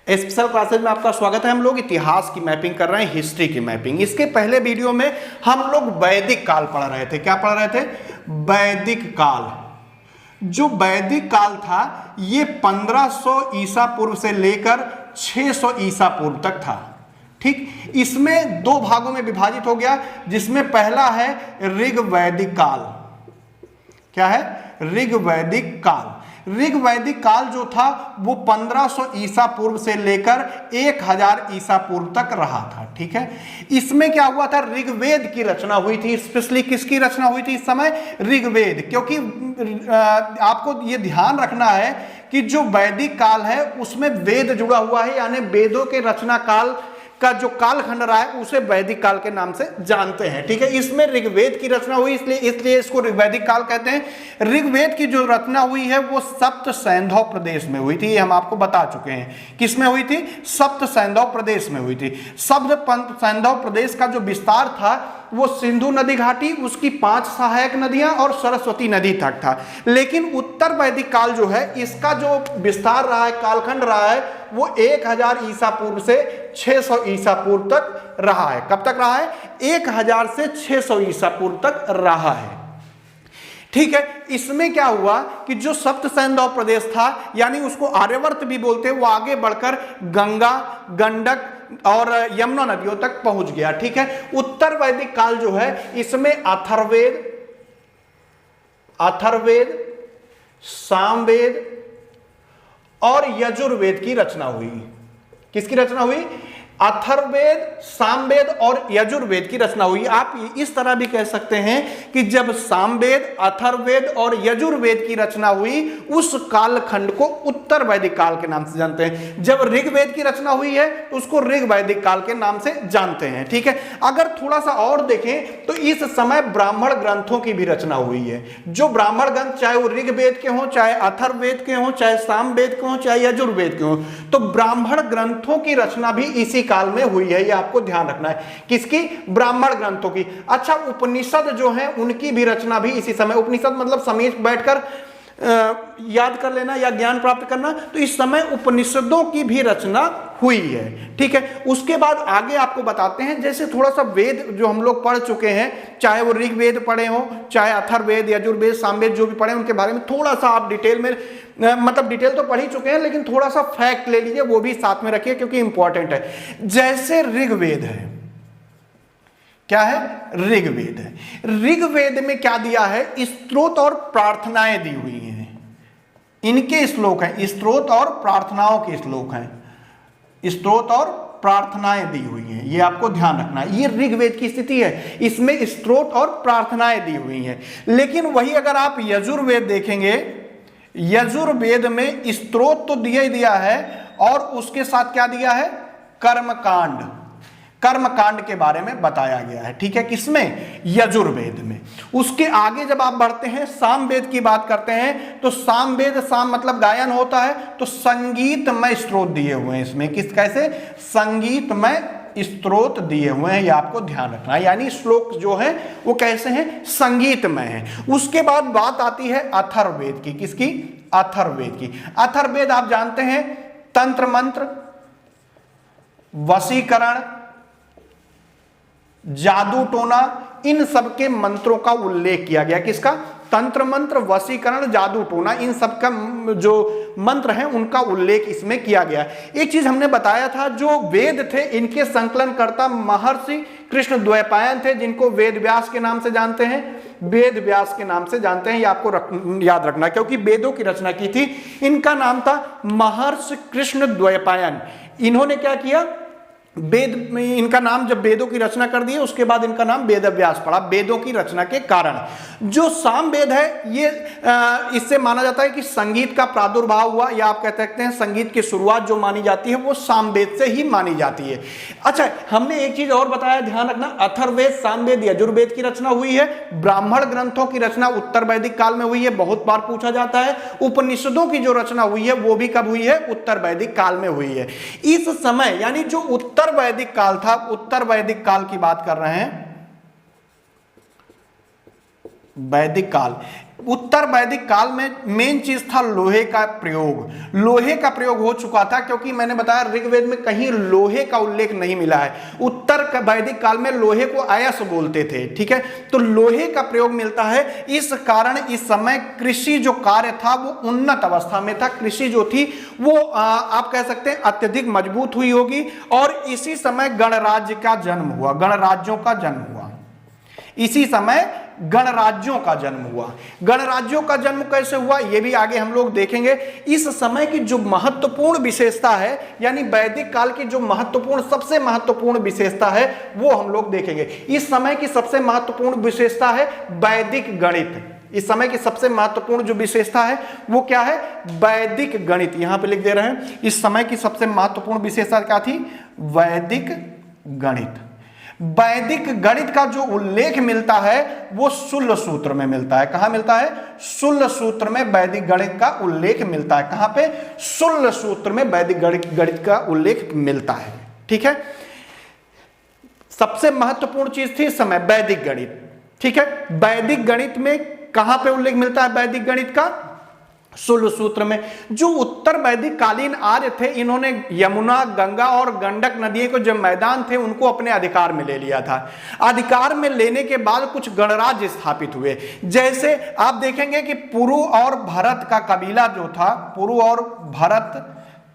Special classes में आपका स्वागत है। हम लोग इतिहास की मैपिंग कर रहे हैं, हिस्ट्री की मैपिंग। इसके पहले वीडियो में हम लोग वैदिक काल पढ़ रहे थे। क्या पढ़ रहे थे? वैदिक काल। जो वैदिक काल था ये 1500 ईसा पूर्व से लेकर 600 ईसा पूर्व तक था। ठीक, इसमें दो भागों में विभाजित हो गया, जिसमें पहला है ऋग्वैदिक काल। क्या है? ऋग्वैदिक काल। ऋग्वैदिक काल जो था वो 1500 ईसा पूर्व से लेकर 1000 ईसा पूर्व तक रहा था। ठीक है, इसमें क्या हुआ था? ऋग्वेद की रचना हुई थी। स्पेशली किसकी रचना हुई थी इस समय? ऋग्वेद। क्योंकि आपको ये ध्यान रखना है कि जो वैदिक काल है उसमें वेद जुड़ा हुआ है, यानी वेदों के रचना काल का जो कालखंड रहा है उसे वैदिक काल के नाम से जानते हैं। ठीक है, इसमें ऋग्वेद की रचना हुई, इसलिए इसको ऋग्वैदिक काल कहते हैं। ऋग्वेद की जो रचना हुई है वो सप्त सैंधव प्रदेश में हुई थी। ये हम आपको बता चुके हैं। किसमें हुई थी? सप्त सैंधव प्रदेश में हुई थी। सप्त सैंधव प्रदेश का जो विस्तार था वो सिंधु नदी घाटी, उसकी 5 सहायक नदियां और सरस्वती नदी तक था। लेकिन उत्तर वैदिक काल जो है इसका जो विस्तार रहा है, कालखंड रहा है, वो 1000 ईसा पूर्व से 600 ईसा पूर्व तक रहा है। कब तक रहा है? 1000 से 600 ईसा पूर्व तक रहा है। ठीक है, इसमें क्या हुआ कि जो सप्त सैंधव प्रदेश था, यानी उसको आर्यवर्त भी बोलते हैं, वो आगे बढ़कर गंगा, गंडक और यमुना नदियों तक पहुंच गया। ठीक है, उत्तर वैदिक काल जो है इसमें अथर्ववेद, सामवेद और यजुर्वेद की रचना हुई। किसकी रचना हुई? अथर्ववेद, सामवेद और यजुर्वेद की रचना हुई। आप इस तरह भी कह सकते हैं कि जब सामवेद, अथर्ववेद और यजुर्वेद की रचना हुई उस कालखंड को उत्तर वैदिक काल के नाम से जानते हैं। जब ऋग्वेद की रचना हुई है तो उसको ऋग्वैदिक काल के नाम से जानते हैं। ठीक है, अगर थोड़ा सा और देखें तो इस समय ब्राह्मण ग्रंथों की भी रचना हुई है। जो ब्राह्मण ग्रंथ, चाहे वो ऋग्वेद के हों, चाहे अथर्ववेद के हों, चाहे सामवेद के हों, चाहे यजुर्वेद के हों, तो ब्राह्मण ग्रंथों की रचना भी इसी काल में हुई है। ये आपको ध्यान रखना है। किसकी? ब्राह्मण ग्रंथों की। अच्छा, उपनिषद जो है उनकी भी रचना भी इसी समय, उपनिषद मतलब समीप बैठकर याद कर लेना या ज्ञान प्राप्त करना, तो इस समय उपनिषदों की भी रचना हुई है। ठीक है, उसके बाद आगे आपको बताते हैं, जैसे थोड़ा सा वेद जो हम लोग पढ़ चुके हैं, चाहे वो ऋग्वेद पढ़े हो, चाहे अथर्ववेद, यजुर्वेद, सामवेद जो भी पढ़े, उनके बारे में थोड़ा सा आप डिटेल में, मतलब डिटेल तो पढ़ ही चुके हैं, लेकिन थोड़ा सा फैक्ट ले लीजिए, वो भी साथ में रखिए क्योंकि इंपॉर्टेंट है। जैसे ऋग्वेद है, क्या है? ऋग्वेद है। ऋग्वेद में क्या दिया है? स्तोत्र और प्रार्थनाएं दी हुई हैं। इनके श्लोक हैं, स्तोत्र और प्रार्थनाओं के श्लोक हैं। स्तोत्र और प्रार्थनाएं दी हुई हैं, ये आपको ध्यान रखना है। ये ऋग्वेद की स्थिति है, इसमें स्तोत्र और प्रार्थनाएं दी हुई हैं। लेकिन वही अगर आप यजुर्वेद देखेंगे, यजुर्वेद में स्तोत्र तो दिया ही दिया है और उसके साथ क्या दिया है? कर्मकांड। कर्मकांड के बारे में बताया गया है। ठीक है, किसमें? यजुर्वेद में। उसके आगे जब आप बढ़ते हैं, सामवेद की बात करते हैं, तो सामवेद, साम मतलब गायन होता है, तो संगीतमय स्त्रोत दिए हुए हैं इसमें। किस कैसे? संगीतमय स्त्रोत दिए हुए हैं, ये आपको ध्यान रखना है। यानी श्लोक जो है वो कैसे हैं? संगीतमय है। उसके बाद बात आती है अथर्ववेद की। किसकी? अथर्ववेद की। अथर्ववेद आप जानते हैं, तंत्र मंत्र, वशीकरण, जादू टोना, इन सब के मंत्रों का उल्लेख किया गया। किसका? तंत्र मंत्र, वशीकरण, जादू टोना, इन सब का जो मंत्र हैं उनका उल्लेख इसमें किया गया। एक चीज हमने बताया था, जो वेद थे इनके संकलनकर्ता महर्षि कृष्ण द्वैपायन थे, जिनको वेद व्यास के नाम से जानते हैं। वेद व्यास के नाम से जानते हैं, ये आपको याद रखना, क्योंकि वेदों की रचना की थी। इनका नाम था महर्षि कृष्ण द्वैपायन। इन्होंने क्या किया? वेद में इनका नाम, जब वेदों की रचना कर दी उसके बाद इनका नाम वेद व्यास पड़ा, वेदों की रचना के कारण। जो सामवेद है ये इससे माना जाता है कि संगीत का प्रादुर्भाव हुआ, या आप कह सकते हैं संगीत की शुरुआत जो मानी जाती है वो सामवेद से ही मानी जाती है। अच्छा, हमने एक चीज और बताया, ध्यान रखना, अथर्ववेद, सामवेद, यजुर्वेद की रचना हुई है। ब्राह्मण ग्रंथों की रचना उत्तर वैदिक काल में हुई है, बहुत बार पूछा जाता है। उपनिषदों की जो रचना हुई है वो भी कब हुई है? उत्तर वैदिक काल में हुई है। इस समय यानी जो उत्तर वैदिक काल था, उत्तर वैदिक काल की बात कर रहे हैं, वैदिक काल, उत्तर वैदिक काल में मेन चीज था लोहे का प्रयोग। लोहे का प्रयोग हो चुका था, क्योंकि मैंने बताया ऋग्वेद में कहीं लोहे का उल्लेख नहीं मिला है। उत्तर वैदिक काल में लोहे को अयस बोलते थे, ठीक है, तो लोहे का प्रयोग मिलता है। इस कारण इस समय कृषि जो कार्य था वो उन्नत अवस्था में था। कृषि जो थी वो आप कह सकते हैं अत्यधिक मजबूत हुई होगी। और इसी समय गणराज्य का जन्म हुआ, गणराज्यों का जन्म हुआ। इसी समय गणराज्यों का जन्म हुआ। गणराज्यों का जन्म कैसे हुआ ये भी आगे हम लोग देखेंगे। इस समय की जो महत्वपूर्ण विशेषता है, यानी वैदिक काल की जो महत्वपूर्ण, सबसे महत्वपूर्ण विशेषता है वो हम लोग देखेंगे। इस समय की सबसे महत्वपूर्ण विशेषता है वैदिक गणित। इस समय की सबसे महत्वपूर्ण जो विशेषता है वो क्या है? वैदिक गणित। यहां पे लिख दे रहे हैं, इस समय की सबसे महत्वपूर्ण विशेषता क्या थी? वैदिक गणित। वैदिक गणित का जो उल्लेख मिलता है वो शूल सूत्र में मिलता है। कहां मिलता है? शूल सूत्र में वैदिक गणित का उल्लेख मिलता है। कहां पे? शूल सूत्र में वैदिक गणित का उल्लेख मिलता है, ठीक है। सबसे महत्वपूर्ण चीज थी इस समय वैदिक गणित, ठीक है। वैदिक गणित में कहां पे उल्लेख मिलता है वैदिक गणित का? शूल सूत्र में। जो उत्तर वैदिक कालीन आर्य थे, इन्होंने यमुना, गंगा और गंडक नदियों के जो मैदान थे उनको अपने अधिकार में ले लिया था। अधिकार में लेने के बाद कुछ गणराज्य स्थापित हुए। जैसे आप देखेंगे कि पुरु और भरत का कबीला जो था, पुरु और भरत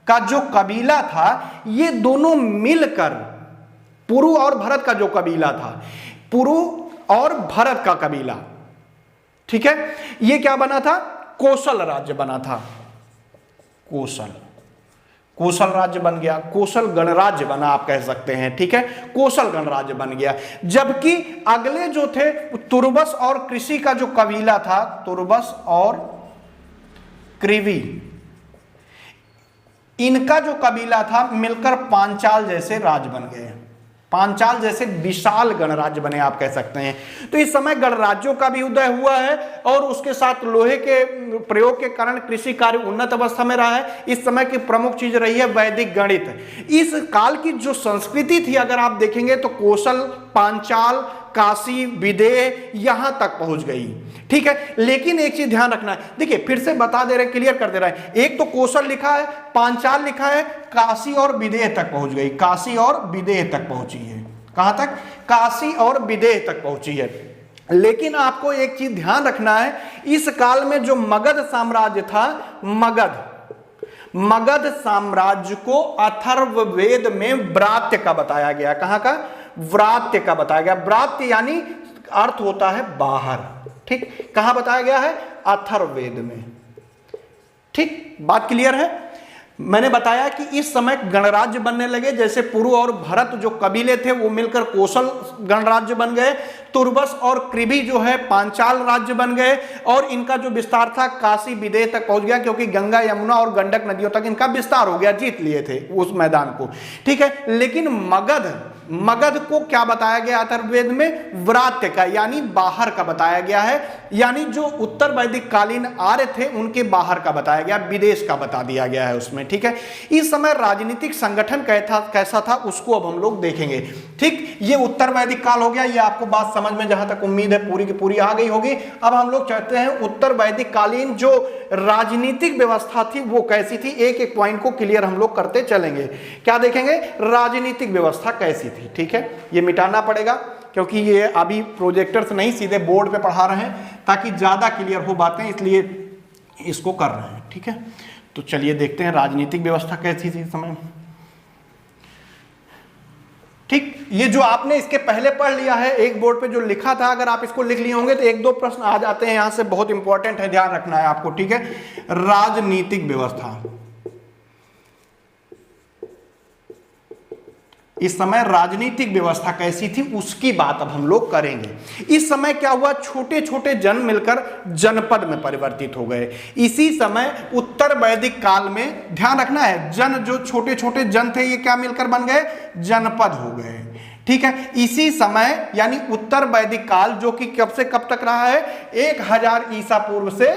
का जो कबीला था, ये दोनों मिलकर, पुरु और भरत का जो कबीला था, पुरु और भरत का कबीला, ठीक है, ये क्या बना था? कोसल राज्य बना था। कोसल राज्य बन गया, कोसल गणराज्य बना आप कह सकते हैं, ठीक है, कोसल गणराज्य बन गया। जबकि अगले जो थे तुर्बस और कृषि का जो कबीला था, तुर्बस और कृवि, इनका जो कबीला था मिलकर पांचाल जैसे राज्य बन गए। पांचाल जैसे विशाल गणराज्य बने आप कह सकते हैं। तो इस समय गणराज्यों का भी उदय हुआ है और उसके साथ लोहे के प्रयोग के कारण कृषि कार्य उन्नत अवस्था में रहा है। इस समय की प्रमुख चीज रही है वैदिक गणित। इस काल की जो संस्कृति थी अगर आप देखेंगे तो कोसल, पांचाल, काशी, विदेह यहां तक पहुंच गई, ठीक है। लेकिन एक चीज ध्यान रखना है, देखिए फिर से बता दे रहे, क्लियर कर दे रहे हैं। एक तो कोसल लिखा है, पांचाल लिखा है, काशी और विदेह तक पहुंच गई। काशी और विदेह तक पहुंची है। कहां तक? काशी और विदेह तक पहुंची है। लेकिन आपको एक चीज ध्यान रखना है, इस काल में जो मगध साम्राज्य था, मगध साम्राज्य को अथर्ववेद में व्रात्य का बताया गया। कहां का? व्रात्य का बताया गया। व्रात्य यानी अर्थ होता है बाहर, ठीक। कहां बताया गया है? अथर्ववेद में, ठीक। बात क्लियर है? मैंने बताया कि इस समय गणराज्य बनने लगे। जैसे पुरु और भरत जो कबीले थे वो मिलकर कोसल गणराज्य बन गए। तुर्बस और कृभि जो है पांचाल राज्य बन गए और इनका जो विस्तार था काशी विदेह तक पहुंच गया, क्योंकि गंगा, यमुना और गंडक नदियों तक इनका विस्तार हो गया, जीत लिए थे उस मैदान को, ठीक है। लेकिन मगध को क्या बताया गया अथर्ववेद में? व्रात्य का, यानी बाहर का बताया गया है। यानी जो उत्तर वैदिक कालीन आर्य थे उनके बाहर का बताया गया, विदेश का बता दिया गया है उसमें, ठीक है। इस समय राजनीतिक संगठन कैसा था उसको अब हम लोग देखेंगे, ठीक। ये उत्तर वैदिक काल हो गया, ये आपको बात समझ में जहां तक उम्मीद है पूरी की पूरी आ गई होगी। अब हम लोग चाहते हैं उत्तर वैदिक कालीन जो राजनीतिक व्यवस्था थी वो कैसी थी, एक एक पॉइंट को क्लियर हम लोग करते चलेंगे। क्या देखेंगे? राजनीतिक व्यवस्था कैसी थी, ठीक है। ये मिटाना पड़ेगा क्योंकि ये अभी प्रोजेक्टर से नहीं सीधे बोर्ड पे पढ़ा रहे हैं ताकि ज्यादा क्लियर हो बातें, इसलिए इसको कर रहे हैं, ठीक है। तो चलिए देखते हैं राजनीतिक व्यवस्था कैसी थी इस समय, ठीक। ये जो आपने इसके पहले पढ़ लिया है एक बोर्ड पे जो लिखा था, अगर आप इसको लिख लिए होंगे तो एक दो प्रश्न आ जाते हैं यहां से, बहुत इंपॉर्टेंट है, ध्यान रखना है आपको, ठीक है। राजनीतिक व्यवस्था, इस समय राजनीतिक व्यवस्था कैसी थी उसकी बात अब हम लोग करेंगे। इस समय क्या हुआ? छोटे छोटे जन मिलकर जनपद में परिवर्तित हो गए। इसी समय उत्तर वैदिक काल में ध्यान रखना है, जन जो छोटे छोटे जन थे ये क्या मिलकर बन गए? जनपद हो गए, ठीक है। इसी समय यानी उत्तर वैदिक काल जो कि कब से कब तक रहा है? 1000 ईसा पूर्व से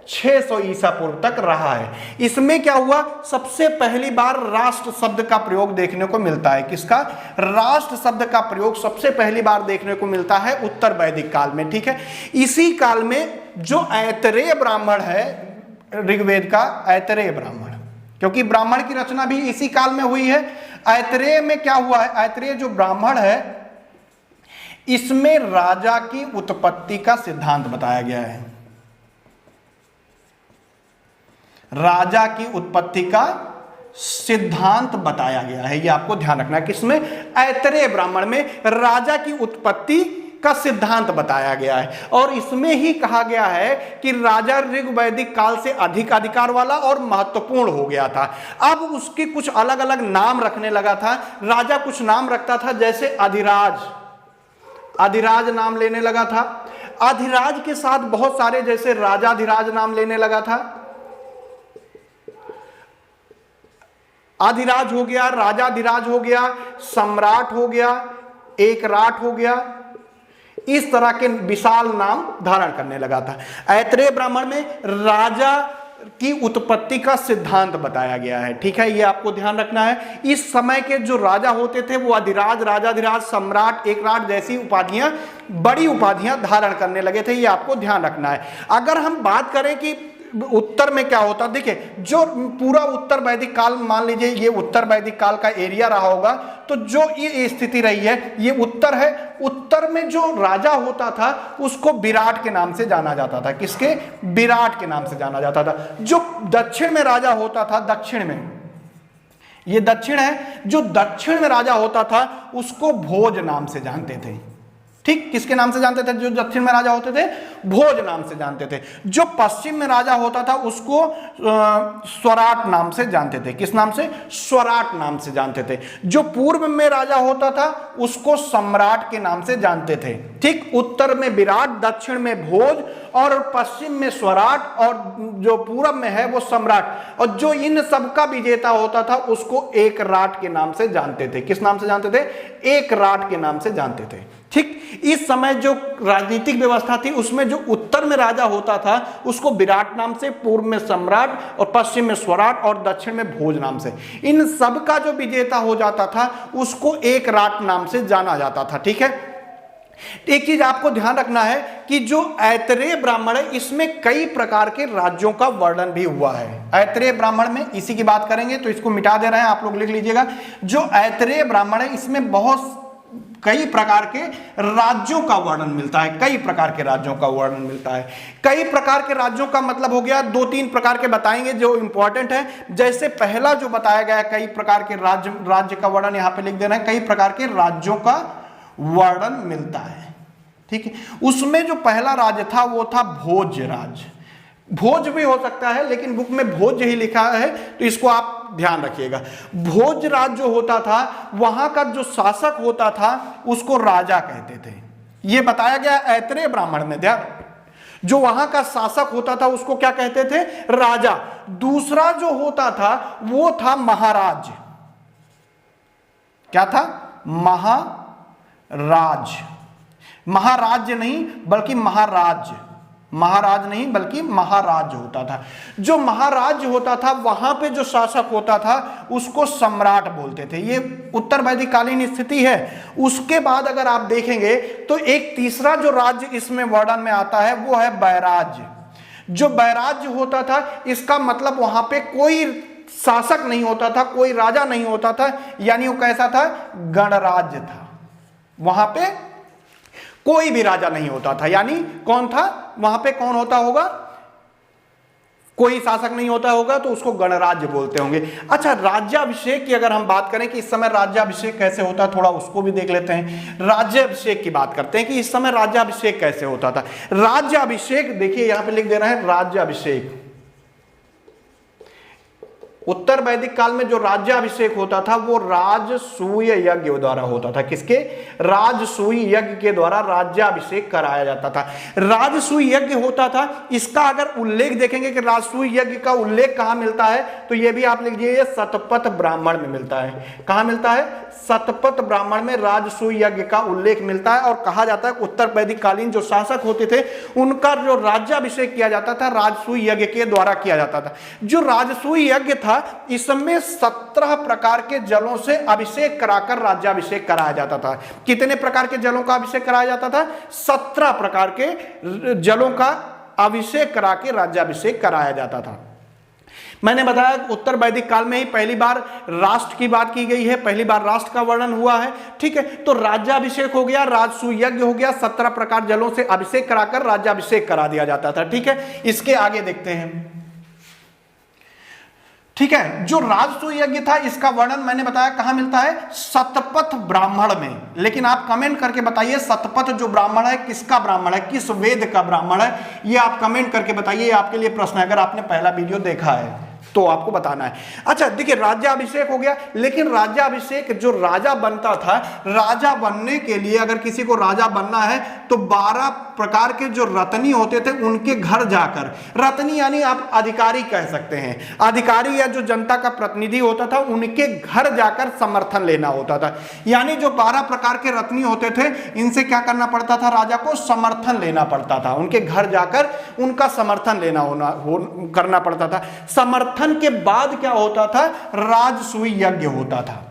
600 ईसा पूर्व तक रहा है। इसमें क्या हुआ, सबसे पहली बार राष्ट्र शब्द का प्रयोग देखने को मिलता है। किसका, राष्ट्र शब्द का प्रयोग सबसे पहली बार देखने को मिलता है उत्तर वैदिक काल में। ठीक है, इसी काल में जो ऐतरेय ब्राह्मण है ऋग्वेद का, ऐतरेय ब्राह्मण, क्योंकि ब्राह्मण की रचना भी इसी काल में हुई है। ऐतरेय में क्या हुआ है, ऐतरेय जो ब्राह्मण है इसमें राजा की उत्पत्ति का सिद्धांत बताया गया है। राजा की उत्पत्ति का सिद्धांत बताया गया है, यह आपको ध्यान रखना है। किसमें, ऐतरेय ब्राह्मण में राजा की उत्पत्ति का सिद्धांत बताया गया है। और इसमें ही कहा गया है कि राजा ऋग्वैदिक काल से अधिक अधिकार वाला और महत्वपूर्ण हो गया था। अब उसके कुछ अलग अलग नाम रखने लगा था। राजा कुछ नाम रखता था, जैसे अधिराज, अधिराज नाम लेने लगा था। अधिराज के साथ बहुत सारे, जैसे राजाधिराज नाम लेने लगा था। अधिराज हो गया, राजाधिराज हो गया, सम्राट हो गया, एकराट हो गया, इस तरह के विशाल नाम धारण करने लगा था। ऐतरेय ब्राह्मण में राजा की उत्पत्ति का सिद्धांत बताया गया है। ठीक है, ये आपको ध्यान रखना है। इस समय के जो राजा होते थे वो अधिराज, राजाधिराज, सम्राट, एकराट जैसी उपाधियां, बड़ी उपाधियां धारण करने लगे थे, ये आपको ध्यान रखना है। अगर हम बात करें कि उत्तर में क्या होता, देखिए जो पूरा उत्तर वैदिक काल, मान लीजिए ये उत्तर वैदिक काल का एरिया रहा होगा, तो जो ये स्थिति रही है ये उत्तर है। उत्तर में जो राजा होता था उसको विराट के नाम से जाना जाता था। किसके, विराट के नाम से जाना जाता था। जो दक्षिण में राजा होता था, दक्षिण में, ये दक्षिण है, जो दक्षिण में राजा होता था उसको भोज नाम से जानते थे। ठीक, किसके नाम से जानते थे, जो दक्षिण में राजा होते थे भोज नाम से जानते थे। जो पश्चिम में राजा होता था उसको स्वराट नाम से जानते थे। किस नाम से, स्वराट नाम से जानते थे। जो पूर्व में राजा होता था उसको सम्राट के नाम से जानते थे। ठीक, उत्तर में विराट, दक्षिण में भोज और पश्चिम में स्वराट, और जो पूर्व में है वो सम्राट। और जो इन सबका विजेता होता था उसको एकराट के नाम से जानते थे। किस नाम से जानते थे, एकराट के नाम से जानते थे। ठीक, इस समय जो राजनीतिक व्यवस्था थी उसमें जो उत्तर में राजा होता था उसको विराट नाम से, पूर्व में सम्राट और पश्चिम में स्वराट और दक्षिण में भोज नाम से, इन सब का जो विजेता हो जाता था उसको एकराट नाम से जाना जाता था। ठीक है, एक चीज आपको ध्यान रखना है कि जो ऐतरेय ब्राह्मण है इसमें कई प्रकार के राज्यों का वर्णन भी हुआ है। ऐतरेय ब्राह्मण में इसी की बात करेंगे, तो इसको मिटा दे रहे हैं, आप लोग लिख लीजिएगा। जो ऐतरेय ब्राह्मण है इसमें बहुत कई प्रकार के राज्यों का वर्णन मिलता है। कई प्रकार के राज्यों का वर्णन मिलता है। कई प्रकार के राज्यों का मतलब हो गया, 2-3 प्रकार के बताएंगे जो इंपॉर्टेंट है। जैसे पहला जो बताया गया है, कई प्रकार के राज्य का वर्णन यहां पे लिख देना है। कई प्रकार के राज्यों का वर्णन मिलता है। ठीक है, उसमें जो पहला राज्य था वो था भोज राज्य। भोज भी हो सकता है लेकिन बुक में भोज ही लिखा है, तो इसको आप ध्यान रखिएगा। भोज राज्य जो होता था वहां का जो शासक होता था उसको राजा कहते थे। यह बताया गया ऐतरेय ब्राह्मण में, ध्यान। जो वहां का शासक होता था उसको क्या कहते थे, राजा। दूसरा जो होता था वो था महाराज। क्या था, महाराज। महाराज नहीं बल्कि महाराज, महाराज नहीं बल्कि महाराज होता था। जो महाराज होता था वहां पे जो शासक होता था उसको सम्राट बोलते थे। ये उत्तर वैदिक कालीन स्थिति है। उसके बाद अगर आप देखेंगे तो एक तीसरा जो राज्य इसमें वर्णन में आता है वो है बैराज। जो बैराज होता था इसका मतलब वहां पे कोई शासक नहीं होता था, कोई राजा नहीं होता था, यानी वो कैसा था, गणराज्य था। वहां पे कोई भी राजा नहीं होता था। यानी कौन था वहां पे, कौन होता होगा, कोई शासक नहीं होता होगा, तो उसको गणराज्य बोलते होंगे। अच्छा, राज्याभिषेक की अगर हम बात करें कि इस समय राज्याभिषेक कैसे होता है, थोड़ा उसको भी देख लेते हैं। राज्याभिषेक की बात करते हैं कि इस समय राज्याभिषेक कैसे होता था। राज्याभिषेक देखिए यहां पे लिख देना है, राज्याभिषेक। उत्तर वैदिक काल में जो राज्याभिषेक होता था वो राजसूय यज्ञ द्वारा होता था। किसके? राजसूय यज्ञ के द्वारा राज्याभिषेक कराया जाता था। राजसूय यज्ञ होता था। इसका अगर उल्लेख देखेंगे कि राजसूय यज्ञ का उल्लेख कहां मिलता है, तो यह भी आप लिख लीजिए, शतपथ ब्राह्मण में मिलता है। कहां मिलता है? शतपथ ब्राह्मण में राजसूय यज्ञ का उल्लेख मिलता है। और कहा जाता है उत्तर वैदिक कालीन जो शासक होते थे उनका जो राज्याभिषेक किया जाता था राजसूय यज्ञ के द्वारा किया जाता था। जो राजसूय यज्ञ था इसमें 17 प्रकार के जलों से अभिषेक कराकर राज्याभिषेक कराया जाता था। कितने प्रकार के जलों का अभिषेक कराया जाता था? 17 प्रकार के जलों का अभिषेक करा के राज्याभिषेक कराया जाता था। मैंने बताया उत्तर वैदिक काल में ही पहली बार राष्ट्र की बात की गई है, पहली बार राष्ट्र का वर्णन हुआ है। ठीक है, तो राज्याभिषेक हो गया, राजसूय यज्ञ हो गया, 17 प्रकार जलों से अभिषेक कराकर राज्याभिषेक करा दिया जाता था। ठीक है, इसके आगे देखते हैं। ठीक है, जो राजसूय यज्ञ था इसका वर्णन मैंने बताया कहां मिलता है? शतपथ ब्राह्मण में। लेकिन आप कमेंट करके बताइए शतपथ जो ब्राह्मण है किसका ब्राह्मण है, किस वेद का ब्राह्मण है, ये आप कमेंट करके बताइए। आपके लिए प्रश्न है, अगर आपने पहला वीडियो देखा है तो आपको बताना है। अच्छा देखिए, राज्याभिषेक हो गया, लेकिन राज्याभिषेक जो राजा बनता था, राजा बनने के लिए अगर किसी को राजा बनना है तो 12 प्रकार के जो रत्नी होते थे उनके घर जाकर, रत्नी यानी आप अधिकारी कह सकते हैं, अधिकारी या जो जनता का प्रतिनिधि होता था उनके घर जाकर समर्थन लेना होता था। यानी जो 12 प्रकार के रत्नी होते थे इनसे क्या करना पड़ता था? राजा को समर्थन लेना पड़ता था, उनके घर जाकर उनका समर्थन करना पड़ता था। समर्थन के बाद क्या होता था? राजसूय यज्ञ होता था।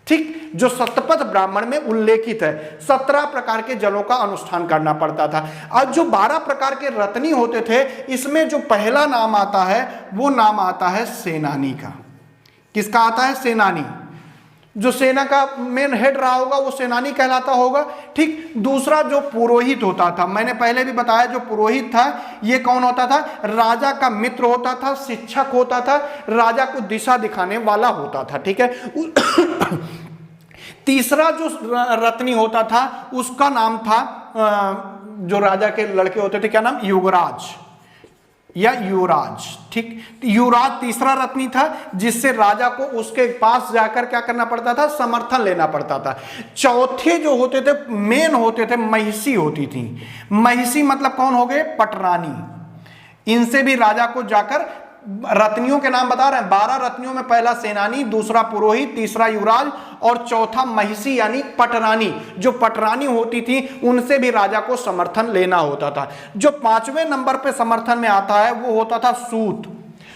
ठीक, जो शतपथ ब्राह्मण में उल्लेखित है 17 प्रकार के जलों का अनुष्ठान करना पड़ता था। और जो 12 प्रकार के रत्नी होते थे इसमें जो पहला नाम आता है वो नाम आता है सेनानी का। किसका आता है? सेनानी। जो सेना का मेन हेड रहा होगा वो सेनानी कहलाता होगा। ठीक, दूसरा जो पुरोहित होता था, मैंने पहले भी बताया जो पुरोहित था ये कौन होता था? राजा का मित्र होता था, शिक्षक होता था, राजा को दिशा दिखाने वाला होता था। ठीक है, तीसरा जो रत्नी होता था उसका नाम था, जो राजा के लड़के होते थे, क्या नाम? युवराज या युवराज। ठीक, युवराज तीसरा रत्नी था जिससे राजा को उसके पास जाकर क्या करना पड़ता था? समर्थन लेना पड़ता था। चौथे जो होते थे मेन होते थे, महिषी होती थी। महिषी मतलब कौन हो गए? पटरानी। इनसे भी राजा को जाकर, रत्नियों के नाम बता रहे हैं, 12 रत्नियों में पहला सेनानी, दूसरा पुरोहित, तीसरा युवराज और चौथा महिषी यानी पटरानी। जो पटरानी होती थी उनसे भी राजा को समर्थन लेना होता था। जो 5वें नंबर पे समर्थन में आता है वो होता था सूत।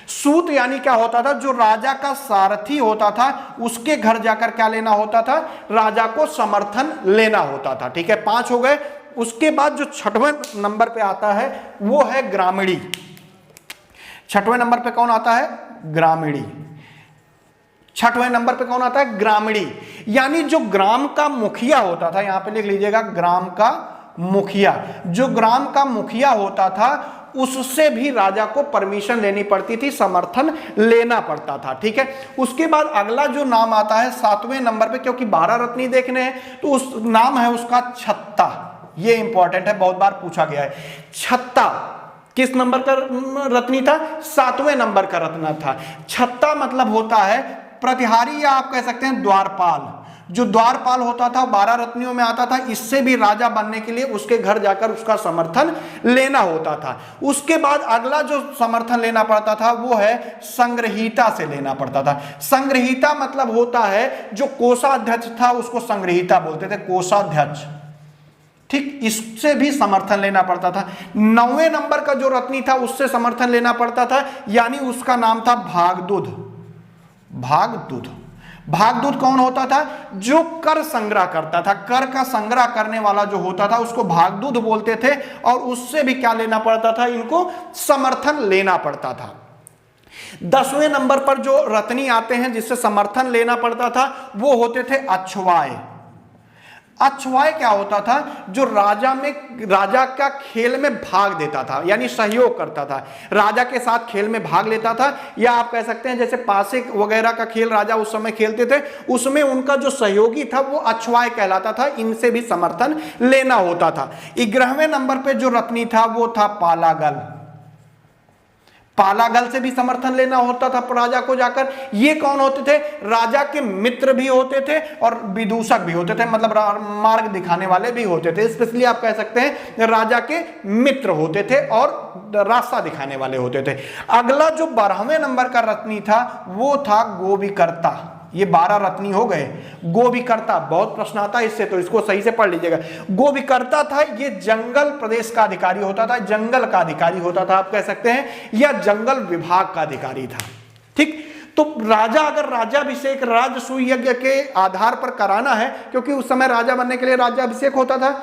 सूत यानी क्या होता था? जो राजा का सारथी होता था उसके घर जाकर क्या लेना होता था? राजा को समर्थन लेना होता था। ठीक है, 5 हो गए। उसके बाद जो 6वें नंबर पे आता है वो है ग्रामीणी। 6वें नंबर पे कौन आता है? ग्रामीणी। 6वें नंबर पे कौन आता है? ग्रामीणी। यानी जो ग्राम का मुखिया होता था, यहां पे लिख लीजिएगा, ग्राम का मुखिया। जो ग्राम का मुखिया होता था उससे भी राजा को परमिशन लेनी पड़ती थी, समर्थन लेना पड़ता था। ठीक है, उसके बाद अगला जो नाम आता है 7वें नंबर पे, क्योंकि 12 रत्नी देखने हैं तो उस नाम है उसका छत्ता। ये इंपॉर्टेंट है, बहुत बार पूछा गया है। छत्ता किस नंबर का रत्नी था? 7वें नंबर का रत्न था। छत्ता मतलब होता है प्रतिहारी या आप कह सकते हैं द्वारपाल। जो द्वारपाल होता था 12 रत्नियों में आता था। इससे भी राजा बनने के लिए उसके घर जाकर उसका समर्थन लेना होता था। उसके बाद अगला जो समर्थन लेना पड़ता था वो है संग्रहीता से लेना पड़ता था। संग्रहीता मतलब होता है जो कोषाध्यक्ष था उसको संग्रहीता बोलते थे, कोषाध्यक्ष। ठीक, इससे भी समर्थन लेना पड़ता था। 9वें नंबर का जो रत्नी था उससे समर्थन लेना पड़ता था, यानी उसका नाम था भागदूत। भागदूत। भागदूत कौन होता था? जो कर संग्रह करता था। कर का संग्रह करने वाला जो होता था उसको भागदूत बोलते थे। और उससे भी क्या लेना पड़ता था? इनको समर्थन लेना पड़ता था। 10वें नंबर पर जो रत्नी आते हैं जिससे समर्थन लेना पड़ता था वो होते थे अक्षवाय। अक्षवाय क्या होता था? जो राजा का खेल में भाग देता था, यानी सहयोग करता था, राजा के साथ खेल में भाग लेता था। या आप कह सकते हैं जैसे पासे वगैरह का खेल राजा उस समय खेलते थे, उसमें उनका जो सहयोगी था वो अक्षवाय कहलाता था। इनसे भी समर्थन लेना होता था। 11वें नंबर पे जो रत्नी था वो था पालागल। पालागल से भी समर्थन लेना होता था राजा को जाकर। ये कौन होते थे? राजा के मित्र भी होते थे और विदूषक भी होते थे, मतलब मार्ग दिखाने वाले भी होते थे। स्पेशली आप कह सकते हैं राजा के मित्र होते थे और रास्ता दिखाने वाले होते थे। अगला जो 12वें नंबर का रत्नी था वो था गोविकर्ता। ये 12 रत्नी हो गए। गोविकर्ता, बहुत प्रश्न आता है इससे, तो इसको सही से पढ़ लीजिएगा। गोविकर्ता था, ये जंगल प्रदेश का अधिकारी होता था, जंगल का अधिकारी होता था आप कह सकते हैं, या जंगल विभाग का अधिकारी था। ठीक, तो राजा अगर राज्याभिषेक राजसूय यज्ञ के आधार पर कराना है, क्योंकि उस समय राजा बनने के लिए राज्याभिषेक होता था,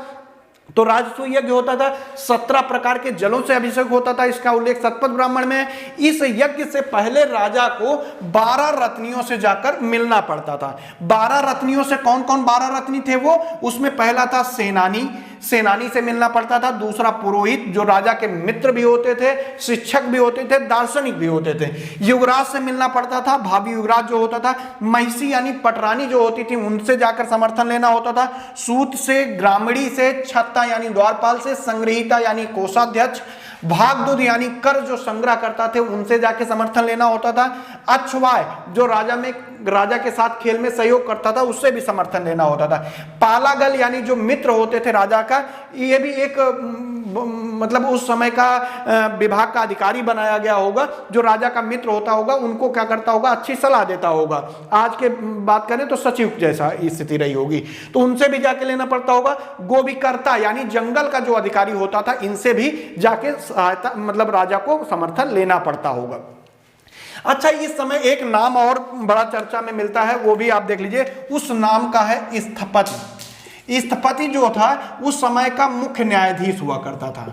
तो राजसूय यज्ञ होता था, 17 प्रकार के जलों से अभिषेक होता था। इसका उल्लेख शतपथ ब्राह्मण में है। इस यज्ञ से पहले राजा को 12 रत्नियों से जाकर मिलना पड़ता था। 12 रत्नियों से कौन कौन 12 रत्नी थे वो? उसमें पहला था सेनानी, सेनानी से मिलना पड़ता था। दूसरा पुरोहित, जो राजा के मित्र भी होते थे, शिक्षक भी होते थे, दार्शनिक भी होते थे। युवराज से मिलना पड़ता था, भावी युवराज जो होता था। महिषी यानी पटरानी जो होती थी, उनसे जाकर समर्थन लेना होता था। सूत से, ग्रामीणी से, छत्ता यानी द्वारपाल से, संग्रहिता यानी कोषाध्यक्ष, भागदूत यानी कर जो संग्रह करता थे, उनसे जाके समर्थन लेना होता था। अक्षवाय जो राजा के साथ खेल में सहयोग करता था, उससे भी समर्थन लेना होता था। पालागल यानी जो मित्र होते थे राजा का, ये भी एक मतलब उस समय का विभाग का अधिकारी बनाया गया होगा, जो राजा का मित्र होता होगा, उनको क्या करता होगा? अच्छी सलाह देता होगा। आज के बात करें तो सचिव जैसा स्थिति रही होगी, तो उनसे भी जाके लेना पड़ता होगा। गोविकर्ता यानी जंगल का जो अधिकारी होता था, इनसे भी जाके सहायता, मतलब राजा को समर्थन लेना पड़ता होगा। अच्छा, इस समय एक नाम और बड़ा चर्चा में मिलता है, वो भी आप देख लीजिए। उस नाम का है स्थपति। स्थपति जो था उस समय का मुख्य न्यायाधीश हुआ करता था।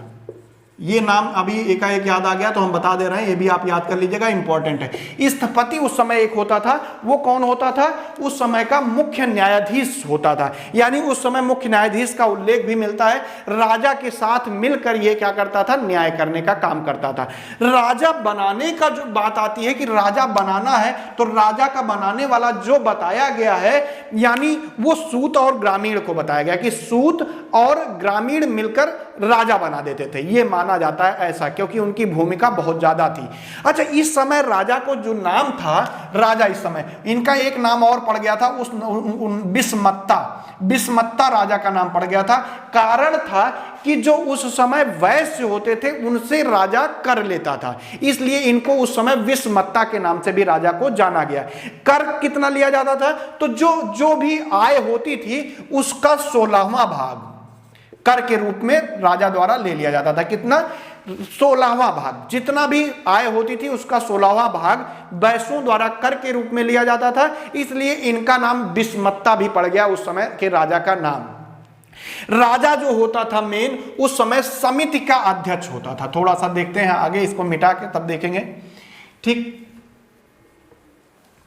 ये नाम अभी एकाएक याद आ गया तो हम बता दे रहे हैं, ये भी आप याद कर लीजिएगा, इंपॉर्टेंट है। स्थपति उस समय एक होता था, वो कौन होता था? उस समय का मुख्य न्यायाधीश होता था। यानी उस समय मुख्य न्यायाधीश का उल्लेख भी मिलता है। राजा के साथ मिलकर ये क्या करता था? न्याय करने का काम करता था। राजा बनाने का जो बात आती है कि राजा बनाना है, तो राजा का बनाने वाला जो बताया गया है, यानी वो सूत और ग्रामीण को बताया गया कि सूत और ग्रामीण मिलकर राजा बना देते थे। ये माना जाता है ऐसा, क्योंकि उनकी भूमिका बहुत ज्यादा थी। अच्छा, इस समय राजा को जो नाम था, राजा इस समय इनका एक नाम और पड़ गया था, उस बिस्मत्ता राजा का नाम पड़ गया था। कारण था कि जो उस समय वैश्य होते थे, उनसे राजा कर लेता था, इसलिए इनको उस समय बिस्मत्ता के नाम से भी राजा को जाना गया। कर कितना लिया जाता था? तो जो भी आय होती थी उसका 16वां भाग कर के रूप में राजा द्वारा ले लिया जाता था। कितना? 16वां भाग। जितना भी आय होती थी उसका 16वां भाग वैश्यों द्वारा कर के रूप में लिया जाता था, इसलिए इनका नाम बिस्मत्ता भी पड़ गया उस समय के राजा का नाम। राजा जो होता था मेन, उस समय समिति का अध्यक्ष होता था। थोड़ा सा देखते हैं आगे, इसको मिटा के तब देखेंगे। ठीक,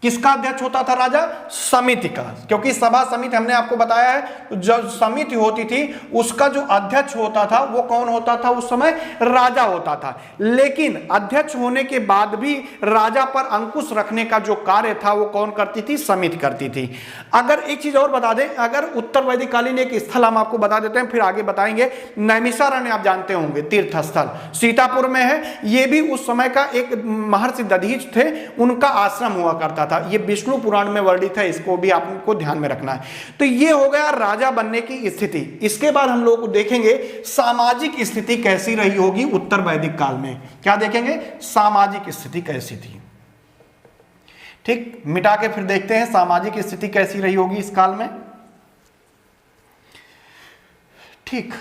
किसका अध्यक्ष होता था राजा? समिति का, क्योंकि सभा समिति हमने आपको बताया है, जो समिति होती थी उसका जो अध्यक्ष होता था वो कौन होता था? उस समय राजा होता था। लेकिन अध्यक्ष होने के बाद भी राजा पर अंकुश रखने का जो कार्य था वो कौन करती थी? समिति करती थी। अगर एक चीज और बता दें, अगर उत्तर वैदिक कालीन एक स्थल हम आपको बता देते हैं, फिर आगे बताएंगे। नैमिषारण्य आप जानते होंगे, तीर्थ स्थल सीतापुर में है। ये भी उस समय का एक महर्षि दधीच थे, उनका आश्रम हुआ करता था। ये विष्णु पुराण में वर्णित है, इसको भी आपको ध्यान में रखना है। तो ये हो गया राजा बनने की स्थिति। इसके बाद हम लोग देखेंगे सामाजिक स्थिति कैसी रही होगी उत्तर वैदिक काल में। क्या देखेंगे? सामाजिक स्थिति कैसी थी। ठीक, मिटा के फिर देखते हैं सामाजिक स्थिति कैसी रही होगी इस काल में। ठीक,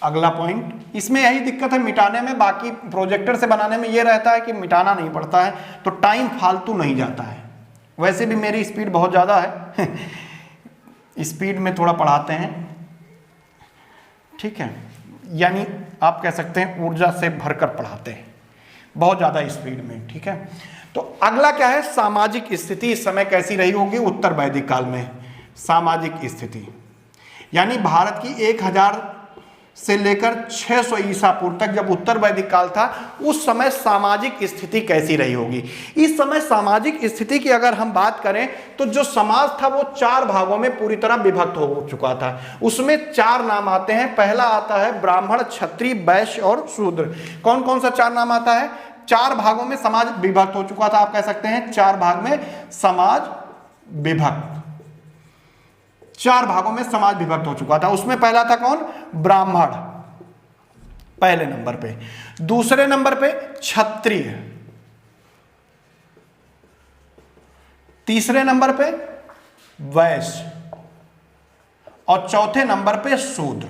अगला पॉइंट, इसमें यही दिक्कत है मिटाने में, बाकी प्रोजेक्टर से बनाने में यह रहता है कि मिटाना नहीं पड़ता है, तो टाइम फालतू नहीं जाता है। वैसे भी मेरी स्पीड बहुत ज़्यादा है स्पीड में थोड़ा पढ़ाते हैं, ठीक है, यानी आप कह सकते हैं ऊर्जा से भरकर पढ़ाते हैं बहुत ज़्यादा स्पीड में। ठीक है, तो अगला क्या है? सामाजिक स्थिति इस समय कैसी रही होगी उत्तर वैदिक काल में। सामाजिक स्थिति यानी भारत की 1000 से लेकर 600 ईसा पूर्व तक जब उत्तर वैदिक काल था, उस समय सामाजिक स्थिति कैसी रही होगी। इस समय सामाजिक स्थिति की अगर हम बात करें तो जो समाज था वो 4 भागों में पूरी तरह विभक्त हो चुका था। उसमें 4 नाम आते हैं। पहला आता है ब्राह्मण, क्षत्रिय, वैश्य और शूद्र। कौन कौन सा 4 नाम आता है? 4 भागों में समाज विभक्त हो चुका था। आप कह सकते हैं 4 भाग में समाज विभक्त, 4 भागों में समाज विभक्त हो चुका था। उसमें पहला था कौन? ब्राह्मण पहले नंबर पे, दूसरे नंबर पे क्षत्रिय, तीसरे नंबर पे वैश्य और चौथे नंबर पे शूद्र।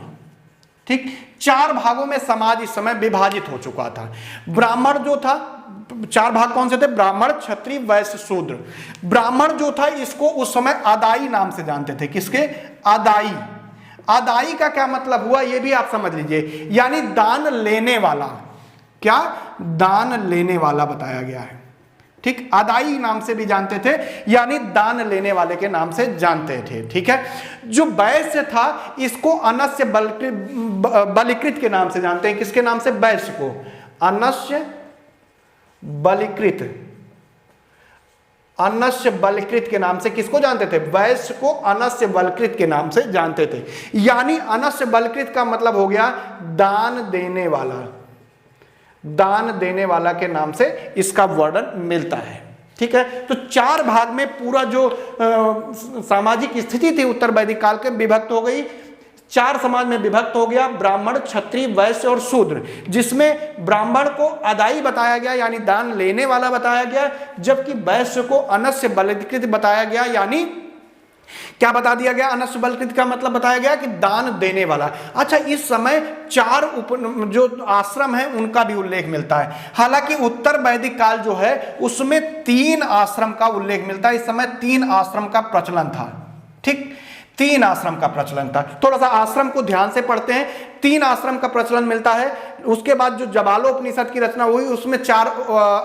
ठीक, 4 भागों में समाज इस समय विभाजित हो चुका था। ब्राह्मण जो था, 4 भाग कौन से थे? ब्राह्मण, क्षत्रिय, वैश्य, शूद्र। ब्राह्मण जो था इसको उस समय आदाई नाम से जानते थे। किसके? आदाई। आदाई का क्या मतलब हुआ ये भी आप समझ लीजिए, यानी दान लेने वाला। क्या? दान लेने वाला बताया गया है। ठीक, आदाई नाम से भी जानते थे, यानी दान लेने वाले के नाम से जानते थे। ठीक है। जो वैश्य था इसको अनस्य बलिकृत के नाम से जानते हैं। किसके नाम से? वैश्य को अनस्य बलिकृत, अनस्य बलिकृत के नाम से किसको जानते थे? वैश्य को अनस्य बलिकृत के नाम से जानते थे। यानी अनस्य बलिकृत का मतलब हो गया दान देने वाला, दान देने वाला के नाम से इसका वर्णन मिलता है। ठीक है। तो 4 भाग में पूरा जो सामाजिक स्थिति थी उत्तर वैदिक काल के विभक्त हो गई। 4 समाज में विभक्त हो गया, ब्राह्मण, क्षत्रिय, वैश्य और शूद्र, जिसमें ब्राह्मण को अदाई बताया गया यानी दान लेने वाला बताया गया, जबकि वैश्य को अनस्य बलिकृत बताया गया। यानी क्या बता दिया गया? अनस्य बलिकृत का मतलब बताया गया कि दान देने वाला। अच्छा, इस समय 4 जो आश्रम है उनका भी उल्लेख मिलता है। हालांकि उत्तर वैदिक काल जो है उसमें 3 आश्रम का उल्लेख मिलता है। इस समय 3 आश्रम का प्रचलन था। ठीक, 3 आश्रम का प्रचलन था। थोड़ा सा आश्रम को ध्यान से पढ़ते हैं। 3 आश्रम का प्रचलन मिलता है। उसके बाद जो जबालोपनिषद की रचना हुई उसमें 4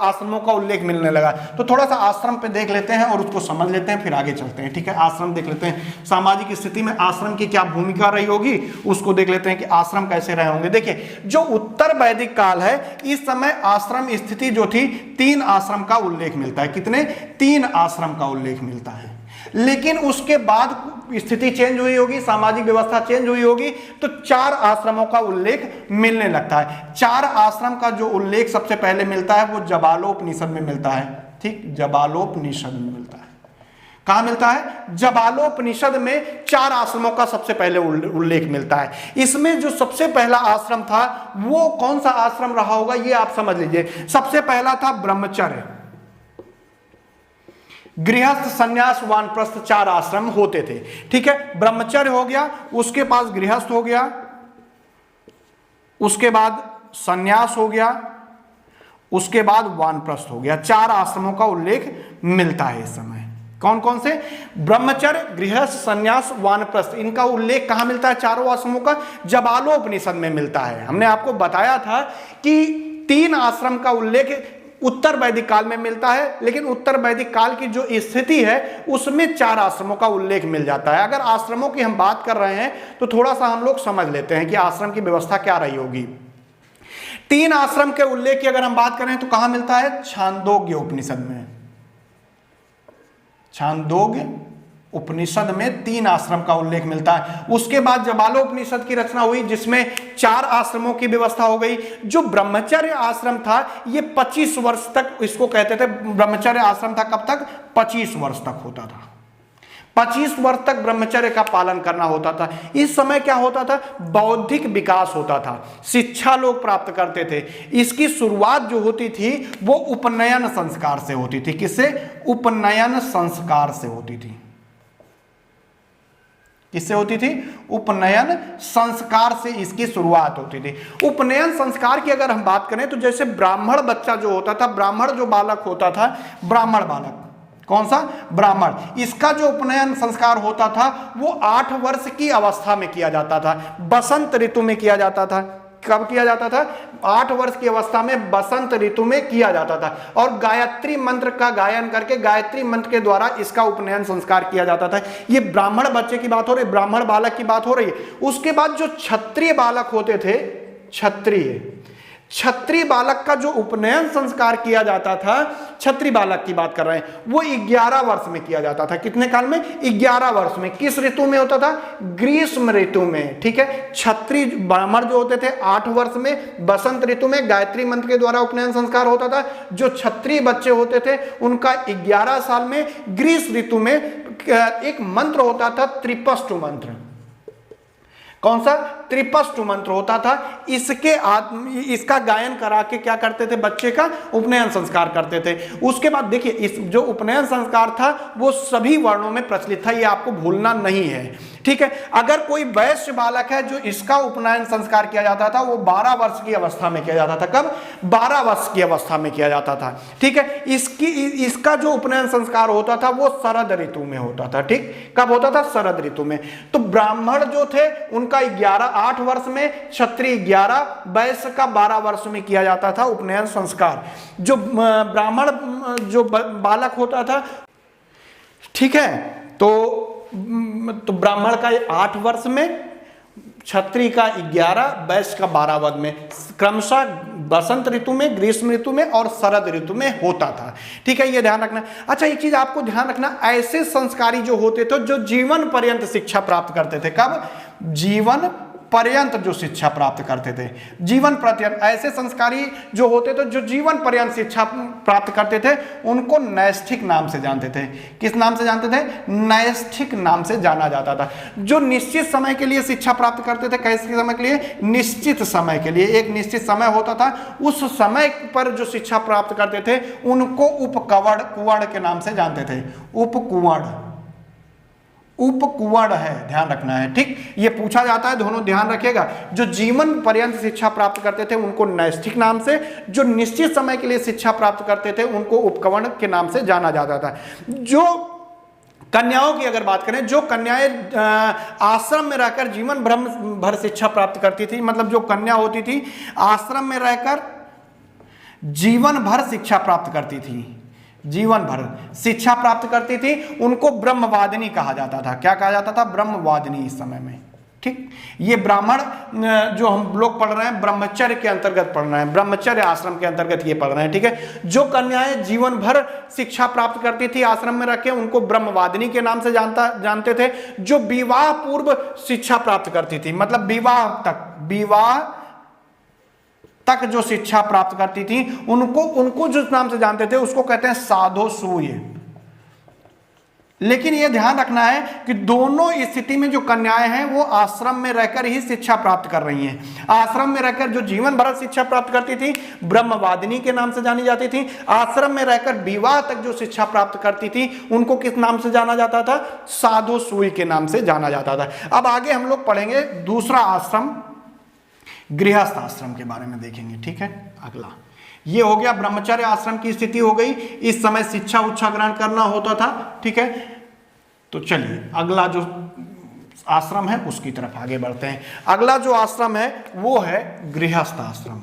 आश्रमों का उल्लेख मिलने लगा। तो थोड़ा सा आश्रम पे देख लेते हैं और उसको समझ लेते हैं, फिर आगे चलते हैं। ठीक है, आश्रम देख लेते हैं। सामाजिक स्थिति में आश्रम की क्या भूमिका रही होगी उसको देख लेते हैं कि आश्रम कैसे रहे होंगे। देखिए, जो उत्तर वैदिक काल है इस समय आश्रम स्थिति जो थी 3 आश्रम का उल्लेख मिलता है। कितने? 3 आश्रम का उल्लेख मिलता है। लेकिन उसके बाद स्थिति चेंज हुई होगी, सामाजिक व्यवस्था चेंज हुई होगी, तो 4 आश्रमों का उल्लेख मिलने लगता है। 4 आश्रम का जो उल्लेख सबसे पहले मिलता है वो जबालोपनिषद में मिलता है। ठीक, जबालोपनिषद में मिलता है। कहां मिलता है? जबालोपनिषद में 4 आश्रमों का सबसे पहले उल्लेख मिलता है। इसमें जो सबसे पहला आश्रम था वो कौन सा आश्रम रहा होगा ये आप समझ लीजिए। सबसे पहला था ब्रह्मचर्य, गृहस्थ, संन्यास, वानप्रस्थ, 4 आश्रम होते थे। ठीक है, ब्रह्मचर्य हो गया, उसके पास गृहस्थ हो गया, उसके बाद संन्यास हो गया, उसके बाद वानप्रस्थ हो गया। 4 आश्रमों का उल्लेख मिलता है इस समय। कौन कौन से? ब्रह्मचर्य, गृहस्थ, संन्यास, वानप्रस्थ। इनका उल्लेख कहां मिलता है? 4 आश्रमों का जबालोपनिषद में मिलता है। हमने आपको बताया था कि 3 आश्रम का उल्लेख उत्तर वैदिक काल में मिलता है, लेकिन उत्तर वैदिक काल की जो स्थिति है उसमें 4 आश्रमों का उल्लेख मिल जाता है। अगर आश्रमों की हम बात कर रहे हैं तो थोड़ा सा हम लोग समझ लेते हैं कि आश्रम की व्यवस्था क्या रही होगी। 3 आश्रम के उल्लेख की अगर हम बात करें तो कहां मिलता है? छांदोग्य उपनिषद में। छांदोग्य उपनिषद में 3 आश्रम का उल्लेख मिलता है। उसके बाद जबालोपनिषद की रचना हुई जिसमें 4 आश्रमों की व्यवस्था हो गई। जो ब्रह्मचर्य आश्रम था ये 25 वर्ष तक इसको कहते थे। ब्रह्मचर्य आश्रम था कब तक? 25 वर्ष तक होता था। 25 वर्ष तक ब्रह्मचर्य का पालन करना होता था। इस समय क्या होता था? बौद्धिक विकास होता था, शिक्षा लोग प्राप्त करते थे। इसकी शुरुआत जो होती थी वो उपनयन संस्कार से होती थी। किससे? उपनयन संस्कार से होती थी। किससे होती थी? उपनयन संस्कार से इसकी शुरुआत होती थी। उपनयन संस्कार की अगर हम बात करें तो जैसे ब्राह्मण बच्चा जो होता था, ब्राह्मण जो बालक होता था, ब्राह्मण बालक, कौन सा? ब्राह्मण, इसका जो उपनयन संस्कार होता था वो 8 वर्ष की अवस्था में किया जाता था, बसंत ऋतु में किया जाता था। कब किया जाता था? 8 वर्ष की अवस्था में बसंत ऋतु में किया जाता था, और गायत्री मंत्र का गायन करके गायत्री मंत्र के द्वारा इसका उपनयन संस्कार किया जाता था। ये ब्राह्मण बच्चे की बात हो रही, ब्राह्मण बालक की बात हो रही है। उसके बाद जो क्षत्रिय बालक होते थे, क्षत्रिय बालक का जो उपनयन संस्कार किया जाता था, क्षत्रिय बालक की बात कर रहे हैं, वो 11 वर्ष में किया जाता था। कितने काल में? 11 वर्ष में। किस ऋतु में होता था? ग्रीष्म ऋतु में। ठीक है, क्षत्रिय ब्राह्मण जो होते थे 8 वर्ष में बसंत ऋतु में गायत्री मंत्र के द्वारा उपनयन संस्कार होता था। जो क्षत्रिय बच्चे होते थे उनका 11 साल में ग्रीष्म ऋतु में एक मंत्र होता था, त्रिपष्टु मंत्र। कौन सा? त्रिपष्टु मंत्र होता था। इसका गायन करा के क्या करते थे? बच्चे का उपनयन संस्कार करते थे। उसके बाद देखिए, इस जो उपनयन संस्कार था वो सभी वर्णों में प्रचलित था, ये आपको भूलना नहीं है। ठीक है, अगर कोई वैश्य बालक है जो इसका उपनयन संस्कार किया जाता था, वो 12 वर्ष की अवस्था में किया जाता था। कब? 12 वर्ष की अवस्था में किया जाता था। ठीक है, इसका जो उपनयन संस्कार होता था वो शरद ऋतु में होता था। ठीक, कब होता था? शरद ऋतु में। तो ब्राह्मण जो थे उनका 8 वर्ष में, क्षत्रिय 11, वैश्य का 12 वर्ष में किया जाता था उपनयन संस्कार। जो ब्राह्मण जो बालक होता था, ठीक है, तो ब्राह्मण का 8 वर्ष में, क्षत्रिय का 11, वैश्य का 12 वर्ष में, क्रमशः बसंत ऋतु में, ग्रीष्म ऋतु में और शरद ऋतु में होता था। ठीक है, ये ध्यान रखना। अच्छा, एक चीज आपको ध्यान रखना, ऐसे संस्कारी जो होते थे जो जीवन पर्यंत शिक्षा प्राप्त करते थे। कब? जीवन पर्यंत जो शिक्षा प्राप्त करते थे, जीवन पर्यंत ऐसे संस्कारी जो होते थे जो जीवन पर्यंत शिक्षा प्राप्त करते थे, उनको नैष्ठिक नाम से जानते थे। किस नाम से जानते थे? नैष्ठिक नाम से जाना जाता था। जो निश्चित समय के लिए शिक्षा प्राप्त करते थे, कैसे समय के लिए? निश्चित समय के लिए। एक निश्चित समय होता था, उस समय पर जो शिक्षा प्राप्त करते थे उनको उपकवड़, कुंवड़ के नाम से जानते थे। उपकुंवड़ है, ध्यान रखना है। ठीक, ये पूछा जाता है, दोनों ध्यान रखिएगा। जो जीवन पर्यंत शिक्षा प्राप्त करते थे उनको नैष्ठिक नाम से, जो निश्चित समय के लिए शिक्षा प्राप्त करते थे उनको उपकवड़ के नाम से जाना जाता था। जो कन्याओं की अगर बात करें, जो कन्याएं आश्रम में रहकर जीवन भर शिक्षा प्राप्त करती थी, मतलब जो कन्या होती थी आश्रम में रहकर जीवन भर शिक्षा प्राप्त करती थी, जीवन भर शिक्षा प्राप्त करती थी, उनको ब्रह्मवादिनी कहा जाता था। क्या कहा जाता था? ब्रह्मवादिनी इस समय में। ठीक, ये ब्राह्मण जो हम लोग पढ़ रहे हैं ब्रह्मचर्य के अंतर्गत पढ़ रहे हैं, ब्रह्मचर्य आश्रम के अंतर्गत ये पढ़ रहे हैं। ठीक है, जो कन्याएं जीवन भर शिक्षा प्राप्त करती थी आश्रम में रखे, उनको ब्रह्मवादिनी के नाम से जानते थे। जो विवाह पूर्व शिक्षा प्राप्त करती थी, मतलब विवाह तक जो शिक्षा प्राप्त करती थी, उनको जिस नाम से जानते थे उसको कहते हैं साधोसूय। लेकिन यह ध्यान रखना है कि दोनों स्थिति में जो कन्याएं हैं वो आश्रम में रहकर ही शिक्षा प्राप्त कर रही हैं। आश्रम में रहकर जो जीवन भर शिक्षा प्राप्त करती थी ब्रह्मवादिनी के नाम से जानी जाती थी। आश्रम में रहकर विवाह तक जो शिक्षा प्राप्त करती थी उनको किस नाम से जाना जाता था? साधोसूय के नाम से जाना जाता था। अब आगे हम लोग पढ़ेंगे दूसरा आश्रम, गृहस्थ आश्रम के बारे में देखेंगे। ठीक है, अगला ये हो गया ब्रह्मचर्य आश्रम की स्थिति हो गई। इस समय शिक्षा उच्छा ग्रहण करना होता था। ठीक है, तो चलिए अगला जो आश्रम है उसकी तरफ आगे बढ़ते हैं। अगला जो आश्रम है वो है गृहस्थ आश्रम।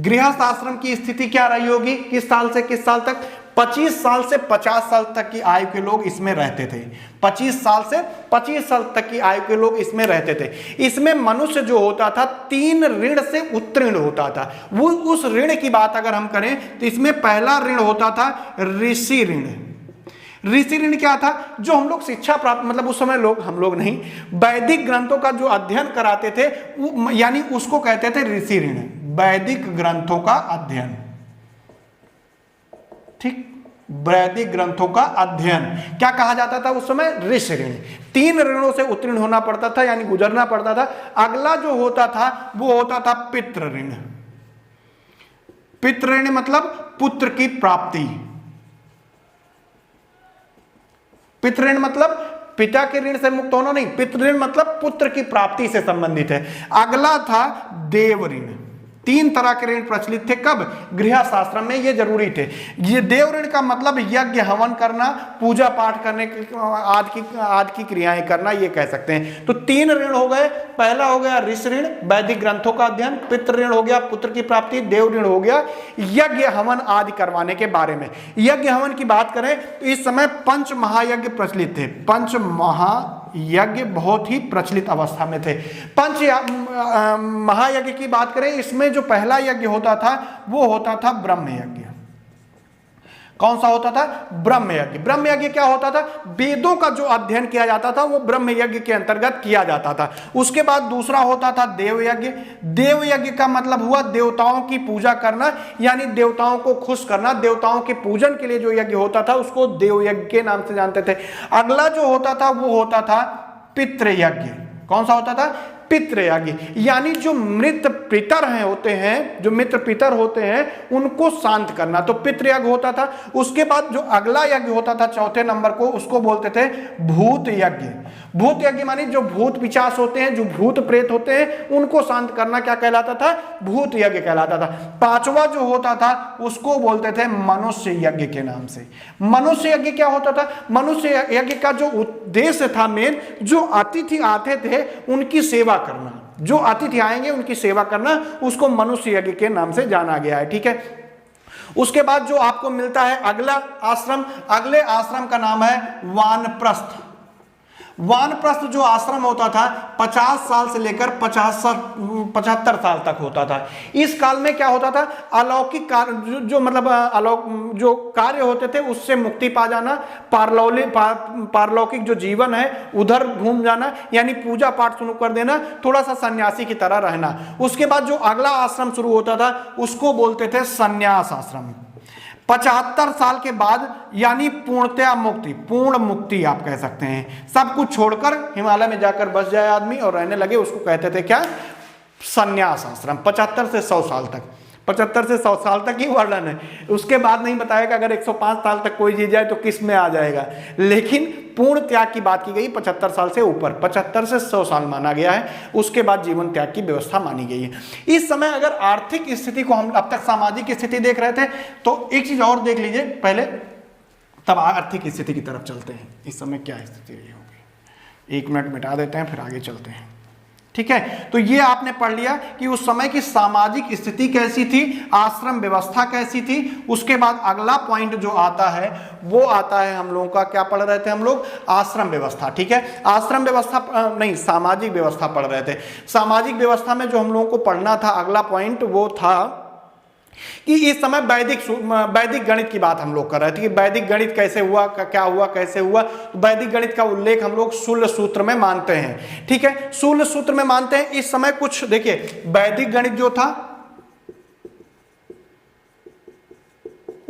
गृहस्थ आश्रम की स्थिति क्या रही होगी? किस साल से किस साल तक? 25 साल से 50 साल तक की आयु के लोग इसमें रहते थे। 25 साल से 25 साल तक की आयु के लोग इसमें रहते थे। इसमें मनुष्य जो होता था 3 ऋण से उत्तीर्ण होता था। वो उस ऋण की बात अगर हम करें तो इसमें पहला ऋण होता था ऋषि ऋण। ऋषि ऋण क्या था? जो हम लोग शिक्षा प्राप्त, मतलब उस समय हम लोग नहीं, वैदिक ग्रंथों का जो अध्ययन कराते थे यानी उसको कहते थे ऋषि ऋण। वैदिक ग्रंथों का अध्ययन, ठीक, वैदिक ग्रंथों का अध्ययन क्या कहा जाता था उस समय? ऋषि ऋण। 3 ऋणों से उत्तीर्ण होना पड़ता था, यानी गुजरना पड़ता था। अगला जो होता था वो होता था पितृ ऋण। पितृ ऋण मतलब पुत्र की प्राप्ति। पितृ ऋण मतलब पिता के ऋण से मुक्त होना नहीं, पितृ ऋण मतलब पुत्र की प्राप्ति से संबंधित है। अगला था देव ऋण। तीन तरह के ऋण प्रचलित थे। कब? गृहस्थाश्रम में, ये जरूरी थे। ये देव ऋण का मतलब यज्ञ हवन करना, पूजा पाठ करने आदि की क्रियाएं करना, ये कह सकते हैं। तो तीन ऋण हो गए। पहला हो गया ऋषि ऋण, वैदिक ग्रंथों का अध्ययन। पितृ ऋण हो गया, पुत्र की प्राप्ति। देव ऋण हो गया यज्ञ हवन आदि करवाने के बारे में। यज्ञ हवन की बात करें तो इस समय 5 महायज्ञ प्रचलित थे। 5 महायज्ञ बहुत ही प्रचलित अवस्था में थे। 5 महायज्ञ की बात करें, इसमें जो पहला यज्ञ होता था वो होता था ब्रह्म यज्ञ। कौन सा होता था? ब्रह्म यज्ञ। ब्रह्म यज्ञ क्या होता था? वेदों का जो अध्ययन किया जाता था वो ब्रह्म यज्ञ के अंतर्गत किया जाता था। उसके बाद दूसरा होता था देव यज्ञ। देव यज्ञ का मतलब हुआ देवताओं की पूजा करना, यानी देवताओं को खुश करना। देवताओं के पूजन के लिए जो यज्ञ होता था उसको देव यज्ञ के नाम से जानते थे। अगला जो होता था वो होता था पितृयज्ञ। कौन सा होता था? पितृयज्ञ, यानी जो मृत पितर हैं होते हैं, जो मित्र पितर होते हैं उनको शांत करना, तो पितृयज्ञ होता था। उसके बाद जो अगला यज्ञ होता था चौथे नंबर को, उसको बोलते थे भूत यज्ञ। भूत यज्ञ मानी जो भूत पिशाच होते हैं, जो भूत प्रेत होते हैं, उनको शांत करना क्या कहलाता था? भूत यज्ञ कहलाता था। पांचवा जो होता था उसको बोलते थे मनुष्य यज्ञ के नाम से। मनुष्य यज्ञ क्या होता था? मनुष्य यज्ञ का जो उद्देश्य था मेन, जो अतिथि आते थे उनकी सेवा करना, जो अतिथि आएंगे उनकी सेवा करना, उसको मनुष्य यज्ञ के नाम से जाना गया है। ठीक है। उसके बाद जो आपको मिलता है अगला आश्रम, अगले आश्रम का नाम है वानप्रस्थ। वानप्रस्थ जो आश्रम होता था 50 साल से लेकर 75 साल तक होता था। इस काल में क्या होता था? अलौकिक कार्य जो मतलब जो कार्य होते थे उससे मुक्ति पा जाना, पारलौकिक जो जीवन है उधर घूम जाना, यानी पूजा पाठ शुरू कर देना, थोड़ा सा सन्यासी की तरह रहना। उसके बाद जो अगला आश्रम शुरू होता था उसको बोलते थे सन्यास आश्रम। 75 साल के बाद, यानी पूर्णतया मुक्ति, पूर्ण मुक्ति आप कह सकते हैं। सब कुछ छोड़कर हिमालय में जाकर बस जाए आदमी और रहने लगे, उसको कहते थे क्या? सन्यास आश्रम। 75 से 100 साल तक, 75 से 100 साल तक ही वर्णन है। उसके बाद नहीं बताया कि अगर 105 साल तक कोई जी जाए तो किस में आ जाएगा, लेकिन पूर्ण त्याग की बात की गई 75 साल से ऊपर, 75 से 100 साल माना गया है। उसके बाद जीवन त्याग की व्यवस्था मानी गई है। इस समय अगर आर्थिक स्थिति को, हम अब तक सामाजिक स्थिति देख रहे थे, तो एक चीज और देख लीजिए पहले, तब आर्थिक स्थिति की तरफ चलते हैं। इस समय क्या स्थिति रही होगी, 1 मिनट मिटा देते हैं फिर आगे चलते हैं। ठीक है। तो ये आपने पढ़ लिया कि उस समय की सामाजिक स्थिति कैसी थी, आश्रम व्यवस्था कैसी थी। उसके बाद अगला पॉइंट जो आता है वो आता है, हम लोगों का क्या पढ़ रहे थे हम लोग? आश्रम व्यवस्था। ठीक है। आश्रम व्यवस्था नहीं, सामाजिक व्यवस्था पढ़ रहे थे। सामाजिक व्यवस्था में जो हम लोगों को पढ़ना था अगला पॉइंट वो था कि इस समय वैदिक गणित की बात हम लोग कर रहे थे कि वैदिक गणित कैसे हुआ, क्या हुआ, कैसे हुआ। वैदिक गणित का उल्लेख हम लोग शूल सूत्र में मानते हैं। ठीक है। शूल सूत्र में मानते हैं। इस समय कुछ देखिए, वैदिक गणित जो था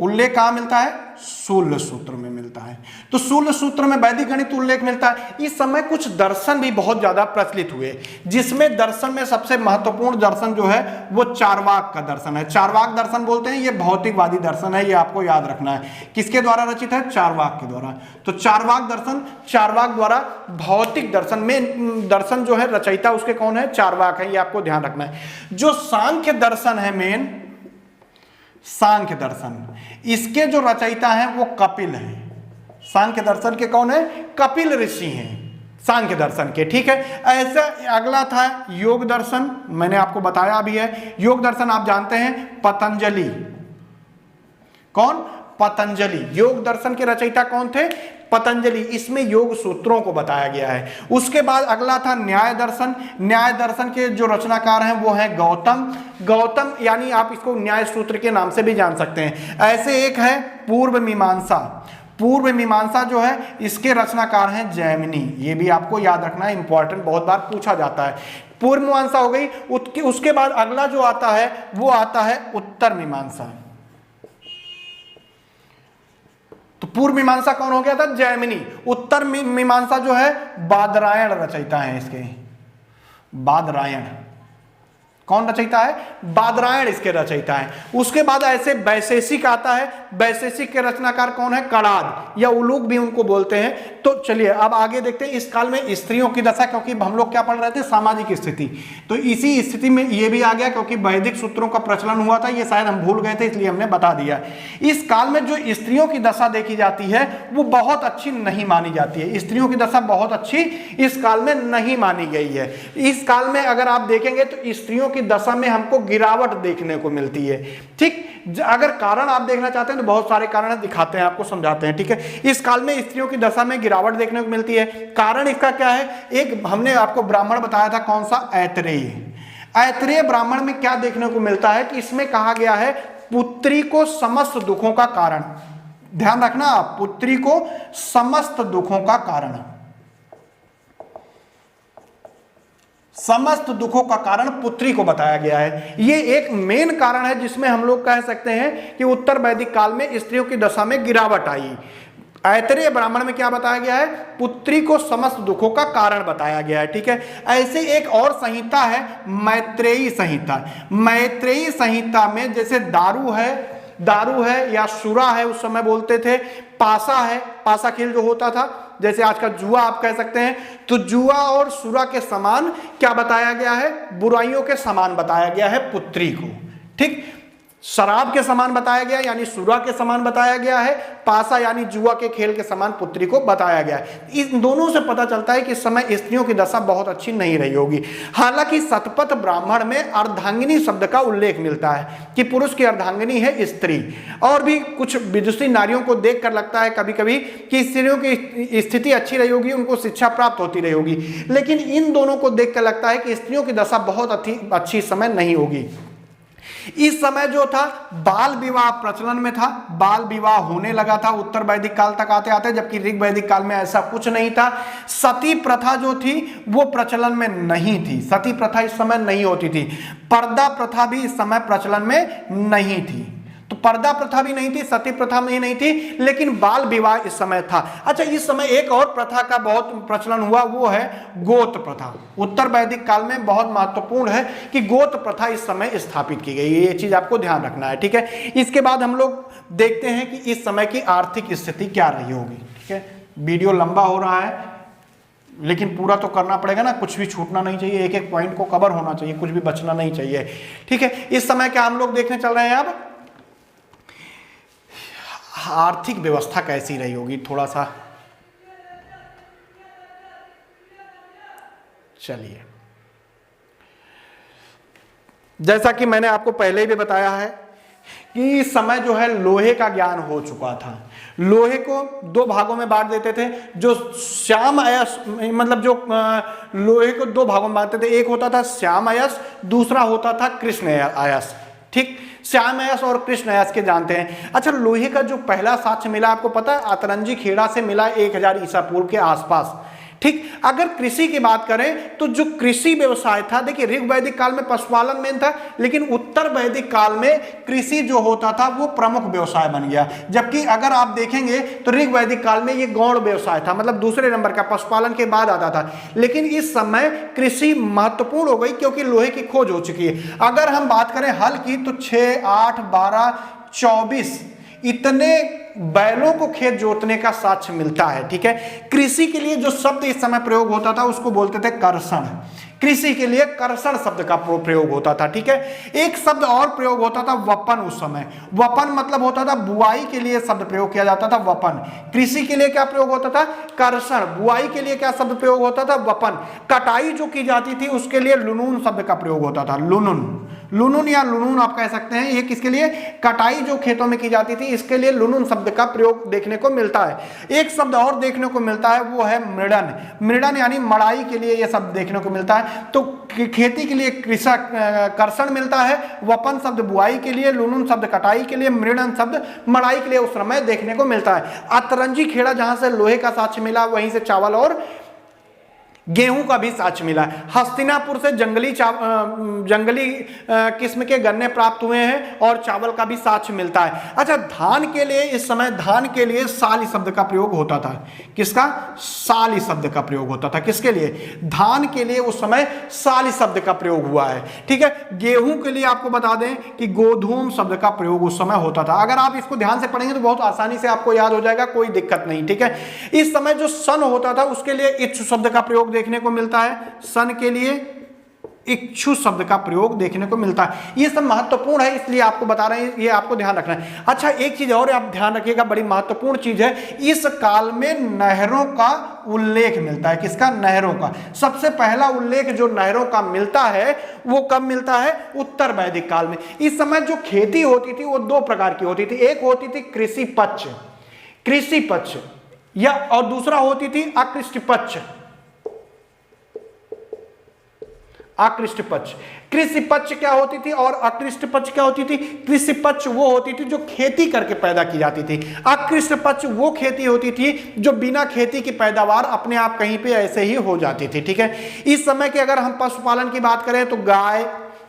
उल्लेख कहां मिलता है? शूल सूत्र में मिलता है। तो शूल सूत्र में वैदिक गणित उल्लेख मिलता है। इस समय कुछ दर्शन भी बहुत ज्यादा प्रचलित हुए, जिसमें दर्शन में सबसे महत्वपूर्ण दर्शन जो है वो चार्वाक का दर्शन है। चार्वाक दर्शन बोलते हैं, ये भौतिकवादी दर्शन है, ये आपको याद रखना है। किसके द्वारा रचित है? चार्वाक के द्वारा। तो चार्वाक दर्शन, चार्वाक द्वारा भौतिक दर्शन में, दर्शन जो है रचयिता उसके कौन है? चार्वाक है, ये आपको ध्यान रखना है। जो सांख्य दर्शन है मेन, सांख्य दर्शन, इसके जो रचयिता हैं वो कपिल हैं। सांख्य दर्शन के कौन है? कपिल ऋषि हैं सांख्य दर्शन के। ठीक है। ऐसा अगला था योग दर्शन, मैंने आपको बताया भी है। योग दर्शन आप जानते हैं पतंजलि। कौन? पतंजलि। योग दर्शन के रचयिता कौन थे? पतंजलि। इसमें योग सूत्रों को बताया गया है। उसके बाद अगला था न्याय दर्शन। न्याय दर्शन के जो रचनाकार हैं वो हैं गौतम। गौतम यानी आप इसको न्याय सूत्र के नाम से भी जान सकते हैं। ऐसे एक है पूर्व मीमांसा। पूर्व मीमांसा जो है इसके रचनाकार हैं जैमिनी। ये भी आपको याद रखना है, इंपॉर्टेंट, बहुत बार पूछा जाता है। पूर्व मीमांसा हो गई। उसके बाद अगला जो आता है वो आता है उत्तर मीमांसा। तो पूर्व मीमांसा कौन हो गया था? जैमिनी। उत्तर मीमांसा जो है बादरायण रचयिता है इसके, बादरायण। कौन रचयिता है? बादरायण इसके रचयिता है। उसके बाद ऐसे वैशेषिक आता है, वैशेषिक के रचनाकार कौन है? कणाद या उलूक भी उनको बोलते हैं। तो चलिए अब आगे देखते हैं इस काल में स्त्रियों की दशा, क्योंकि हम लोग क्या पढ़ रहे थे? सामाजिक स्थिति। तो इसी स्थिति में ये भी आ गया, क्योंकि वैदिक सूत्रों का प्रचलन हुआ था, ये शायद हम भूल गए थे इसलिए हमने बता दिया। इस काल में जो स्त्रियों की दशा देखी जाती है वो बहुत अच्छी नहीं मानी जाती है। स्त्रियों की दशा बहुत अच्छी इस काल में नहीं मानी गई है। इस काल में अगर आप देखेंगे तो स्त्रियों की दशा में हमको गिरावट देखने को मिलती है। ठीक, अगर कारण आप देखना चाहते हैं तो बहुत सारे कारण दिखाते हैं, आपको समझाते हैं। ठीक है, इस काल में स्त्रियों की दशा में गिरावट देखने को मिलती है। कारण इसका क्या है? एक हमने आपको ब्राह्मण बताया था, कौन सा? ऐतरेय। ऐतरेय ब्राह्मण में क्या देखने को मिलता है कि इसमें कहा गया है पुत्री को समस्त दुखों का कारण। ध्यान रखना आप, पुत्री को समस्त दुखों का कारण, समस्त दुखों का कारण पुत्री को बताया गया है। ये एक मेन कारण है जिसमें हम लोग कह सकते हैं कि उत्तर वैदिक काल में स्त्रियों की दशा में गिरावट आई। ऐतरेय ब्राह्मण में क्या बताया गया है? पुत्री को समस्त दुखों का कारण बताया गया है। ठीक है, ऐसे एक और संहिता है मैत्रेयी संहिता। मैत्रेयी संहिता में जैसे दारू है या सुरा है, उस समय बोलते थे, पासा है, पासा खेल जो होता था, जैसे आज का जुआ आप कह सकते हैं, तो जुआ और सुरा के समान क्या बताया गया है? बुराइयों के समान बताया गया है पुत्री को। ठीक, शराब के समान बताया गया यानी सुरा के समान बताया गया है, पासा यानी जुआ के खेल के समान पुत्री को बताया गया है। इन दोनों से पता चलता है कि इस समय स्त्रियों की दशा बहुत अच्छी नहीं रही होगी। हालांकि शतपथ ब्राह्मण में अर्धांगिनी शब्द का उल्लेख मिलता है कि पुरुष की अर्धांगिनी है स्त्री, और भी कुछ विदुषी नारियों को देखकर लगता है कभी कभी कि स्त्रियों की स्थिति अच्छी रही होगी, उनको शिक्षा प्राप्त होती रही होगी, लेकिन इन दोनों को देखकर लगता है कि स्त्रियों की दशा बहुत अच्छी समय नहीं होगी। इस समय जो था बाल विवाह प्रचलन में था, बाल विवाह होने लगा था उत्तर वैदिक काल तक आते आते, जबकि ऋग वैदिक काल में ऐसा कुछ नहीं था। सती प्रथा जो थी वो प्रचलन में नहीं थी, सती प्रथा इस समय नहीं होती थी। पर्दा प्रथा भी इस समय प्रचलन में नहीं थी। तो पर्दा प्रथा भी नहीं थी, सती प्रथा भी नहीं थी, लेकिन बाल विवाह इस समय था। अच्छा, इस समय एक और प्रथा का बहुत प्रचलन हुआ, वो है गोत्र प्रथा। उत्तर वैदिक काल में बहुत महत्वपूर्ण है कि गोत्र प्रथा इस समय स्थापित की गई है, ये चीज आपको ध्यान रखना है। ठीक है, इसके बाद हम लोग देखते हैं कि इस समय की आर्थिक स्थिति क्या रही होगी। ठीक है, वीडियो लंबा हो रहा है लेकिन पूरा तो करना पड़ेगा ना, कुछ भी छूटना नहीं चाहिए, एक एक पॉइंट को कवर होना चाहिए, कुछ भी बचना नहीं चाहिए। ठीक है, इस समय क्या हम लोग देखने चल रहे हैं, अब आर्थिक व्यवस्था कैसी रही होगी, थोड़ा सा चलिए। जैसा कि मैंने आपको पहले भी बताया है कि इस समय जो है लोहे का ज्ञान हो चुका था। लोहे को दो भागों में बांट देते थे, जो श्याम अयस, मतलब जो लोहे को दो भागों में बांटते थे, एक होता था श्याम अयस, दूसरा होता था कृष्ण अयस। ठीक, श्याम अयस और कृष्ण अयस के जानते हैं। अच्छा, लोहे का जो पहला साक्ष्य मिला आपको पता है, अतरंजी खेड़ा से मिला 1000 ईसा पूर्व के आसपास। ठीक, अगर कृषि की बात करें तो जो कृषि व्यवसाय था, देखिए ऋग वैदिक काल में पशुपालन मेन था, लेकिन उत्तर वैदिक काल में कृषि जो होता था वो प्रमुख व्यवसाय बन गया। जबकि अगर आप देखेंगे तो ऋग वैदिक काल में ये गौण व्यवसाय था, मतलब दूसरे नंबर का, पशुपालन के बाद आता था। लेकिन इस समय कृषि महत्वपूर्ण हो गई क्योंकि लोहे की खोज हो चुकी है। अगर हम बात करें हल की तो 6, 8, 12, 24 इतने बैलों को खेत जोतने का साक्ष्य मिलता है। ठीक है, कृषि के लिए जो शब्द इस समय प्रयोग होता था उसको बोलते थे कर्षण। कृषि के लिए कर्षण शब्द का प्रयोग होता था। ठीक है, एक शब्द और प्रयोग होता था वपन। उस समय वपन मतलब होता था बुआई के लिए शब्द प्रयोग किया जाता था वपन। कृषि के लिए क्या प्रयोग होता था? कर्षण। बुआई के लिए क्या शब्द प्रयोग होता था? वपन। कटाई जो की जाती थी उसके लिए लुनून शब्द का प्रयोग होता था। लुनुन, लुनुन या लुनून आप कह सकते हैं। ये किसके लिए? कटाई जो खेतों में की जाती थी इसके लिए लुनुन शब्द का प्रयोग देखने को मिलता है। एक शब्द और देखने को मिलता है वो है मृडन। मृडन यानी मड़ाई के लिए यह शब्द देखने को मिलता है। तो खेती के लिए कृषक कर्षण मिलता है, वपन शब्द बुआई के लिए, लुनुन शब्द कटाई के लिए, मृडन शब्द मड़ाई के लिए उस समय देखने को मिलता है। अतरंजी खेड़ा जहां से लोहे का साक्ष्य मिला वहीं से चावल और गेहूं का भी साक्ष्य मिला है। हस्तिनापुर से जंगली किस्म के गन्ने प्राप्त हुए हैं और चावल का भी साक्ष्य मिलता है। अच्छा, धान के लिए इस समय धान के लिए साली शब्द का प्रयोग होता था। किसका? साली शब्द का प्रयोग होता था। किसके लिए? धान के लिए उस समय साली शब्द का प्रयोग हुआ है। ठीक है। गेहूं के लिए आपको बता दें कि गोधूम शब्द का प्रयोग उस समय होता था। अगर आप इसको ध्यान से पढ़ेंगे तो बहुत आसानी से आपको याद हो जाएगा, कोई दिक्कत नहीं। ठीक है। इस समय जो सन होता था उसके लिए इच्छु शब्द का प्रयोग देखने को मिलता है। सन के लिए इच्छु शब्द का प्रयोग देखने को मिलता है। ये सब महत्वपूर्ण है, इसलिए आपको बता रहे हैं, ये आपको ध्यान रखना है। अच्छा, एक चीज और आप ध्यान रखिएगा, बड़ी महत्वपूर्ण चीज है। इस काल में नहरों का उल्लेख मिलता है। किसका? नहरों का। सबसे पहला उल्लेख जो नहरों का मिलता है वो कब मिलता है? उत्तर वैदिक काल में। इस समय जो खेती होती थी वो दो प्रकार की होती थी। एक होती थी कृषि पक्ष या और दूसरा होती थी अकृष्ट पक्ष। कृषि पक्ष क्या होती थी और अकृष्ट पक्ष क्या होती थी? कृषि पक्ष वो होती थी जो खेती करके पैदा की जाती थी। अकृष्ट पक्ष वो खेती होती थी जो बिना खेती की पैदावार अपने आप कहीं पे ऐसे ही हो जाती थी। ठीक है। इस समय के अगर हम पशुपालन की बात करें तो गाय,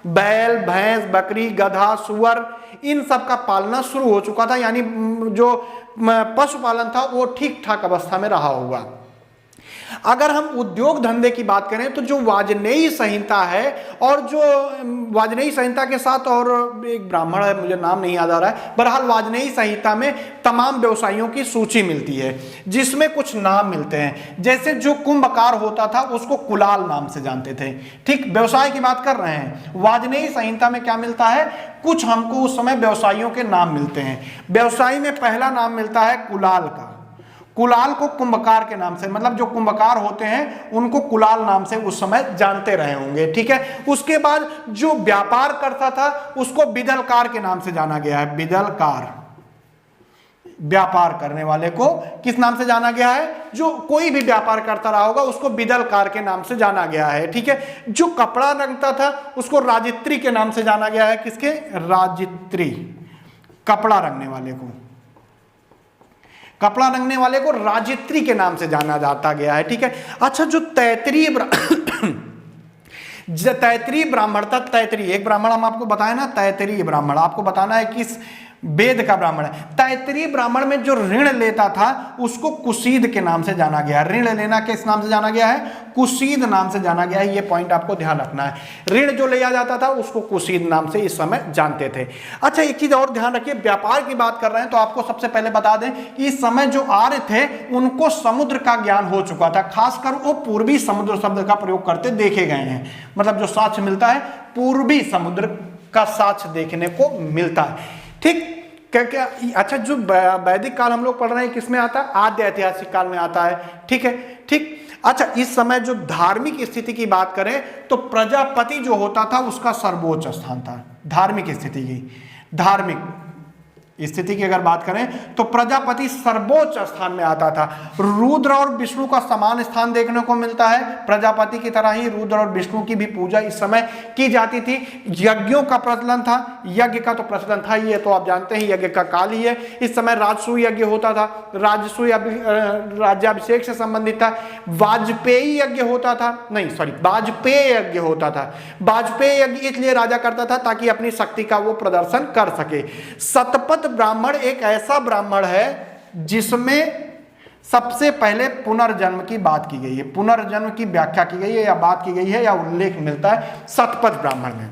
बैल, भैंस, बकरी, गधा, सुअर, इन सब का पालना शुरू हो चुका था। यानी जो पशुपालन था वो ठीक ठाक अवस्था में रहा होगा। अगर हम उद्योग धंधे की बात करें तो जो वाजनेयी संहिता है, और जो वाजनेयी संहिता के साथ और एक ब्राह्मण है, मुझे नाम नहीं याद आ रहा है, बहरहाल वाजनेयी संहिता में तमाम व्यवसायियों की सूची मिलती है जिसमें कुछ नाम मिलते हैं। जैसे जो कुंभकार होता था उसको कुलाल नाम से जानते थे। ठीक, व्यवसाय की बात कर रहे हैं। वाजनेयी संहिता में क्या मिलता है? कुछ हमको उस समय व्यवसायियों के नाम मिलते हैं। व्यवसायी में पहला नाम मिलता है कुलाल का। कुलाल को कुंभकार के नाम से, मतलब जो कुंभकार होते हैं उनको कुलाल नाम से उस समय जानते रहे होंगे। ठीक है। उसके बाद जो व्यापार करता था उसको बिदलकार के नाम से जाना गया है। बिदलकार, व्यापार करने वाले को किस नाम से जाना गया है? जो कोई भी व्यापार करता रहा होगा उसको बिदलकार के नाम से जाना गया है। ठीक है। जो कपड़ा रंगता था उसको राजित्री के नाम से जाना गया है। किसके? राजित्री, कपड़ा रंगने वाले को, कपड़ा रंगने वाले को राजित्री के नाम से जाना जाता गया है। ठीक है। अच्छा, जो तैतरीय ब्राह्मण था, तैतरीय एक ब्राह्मण हम आपको बताए ना, तैतरीय ब्राह्मण, आपको बताना है किस वेद का ब्राह्मण है। तैतरीय ब्राह्मण में जो ऋण लेता था उसको कुशीद के नाम से जाना गया है। ऋण लेना किस नाम से जाना गया है? कुशीद नाम से जाना गया है। ये पॉइंट आपको ध्यान रखना है। ऋण जो लिया जाता था उसको कुशीद नाम से इस समय जानते थे। अच्छा, एक चीज और ध्यान रखिए, व्यापार की बात कर रहे हैं तो आपको सबसे पहले बता दें कि इस समय जो आर्य थे उनको समुद्र का ज्ञान हो चुका था। खासकर वो पूर्वी समुद्र शब्द का प्रयोग करते देखे गए हैं। मतलब जो साक्ष्य मिलता है पूर्वी समुद्र का साक्ष्य देखने को मिलता है। ठीक, क्या अच्छा, जो वैदिक काल हम लोग पढ़ रहे हैं किसमें आता है? आद्य ऐतिहासिक काल में आता है। ठीक है। ठीक। अच्छा, इस समय जो धार्मिक स्थिति की बात करें तो प्रजापति जो होता था उसका सर्वोच्च स्थान था। धार्मिक स्थिति की अगर बात करें तो प्रजापति सर्वोच्च स्थान में आता था। रुद्र और विष्णु का समान स्थान देखने को मिलता है। प्रजापति की तरह ही रुद्र और विष्णु की भी पूजा इस समय की जाती थी। यज्ञों का प्रचलन था, यज्ञ का तो प्रचलन था, ये तो आप जानते हैं, यज्ञ का काल ही है। इस समय राजसूय यज्ञ होता था, राजसूय राज्याभिषेक से संबंधित था। वाजपेयी यज्ञ होता था, नहीं सॉरी, वाजपेय यज्ञ होता था। वाजपेय यज्ञ इसलिए राजा करता था ताकि अपनी शक्ति का वो प्रदर्शन कर सके। शतपथ ब्राह्मण एक ऐसा ब्राह्मण है जिसमें सबसे पहले पुनर्जन्म की बात की गई है, पुनर्जन्म की व्याख्या की गई है या बात की गई है या उल्लेख मिलता है शतपथ ब्राह्मण में।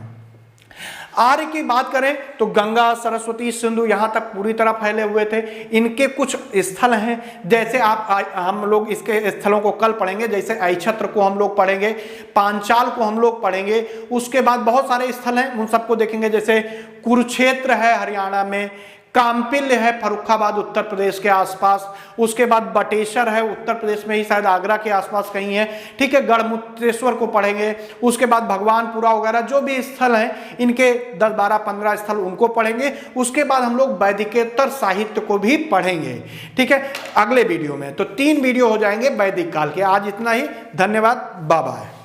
आर्य की बात करें तो गंगा, सरस्वती, सिंधु यहां तक पूरी तरह फैले हुए थे। इनके कुछ स्थल हैं, जैसे हम लोग इसके स्थलों को कल पढ़ेंगे। जैसे ऐछत्र को हम लोग पढ़ेंगे, पांचाल को हम लोग पढ़ेंगे। उसके बाद बहुत सारे स्थल हैं, उन सबको देखेंगे। जैसे कुरुक्षेत्र है हरियाणा में, काम्पिल्य है फर्रुखाबाद उत्तर प्रदेश के आसपास, उसके बाद बटेश्वर है उत्तर प्रदेश में ही, शायद आगरा के आसपास कहीं है। ठीक है। गढ़मुक्तेश्वर को पढ़ेंगे। उसके बाद भगवानपुरा वगैरह जो भी स्थल हैं, इनके 10, 12, 15 स्थल उनको पढ़ेंगे। उसके बाद हम लोग वैदिकेतर साहित्य को भी पढ़ेंगे। ठीक है, अगले वीडियो में। तो 3 वीडियो हो जाएंगे वैदिक काल के। आज इतना ही, धन्यवाद, बाय बाय।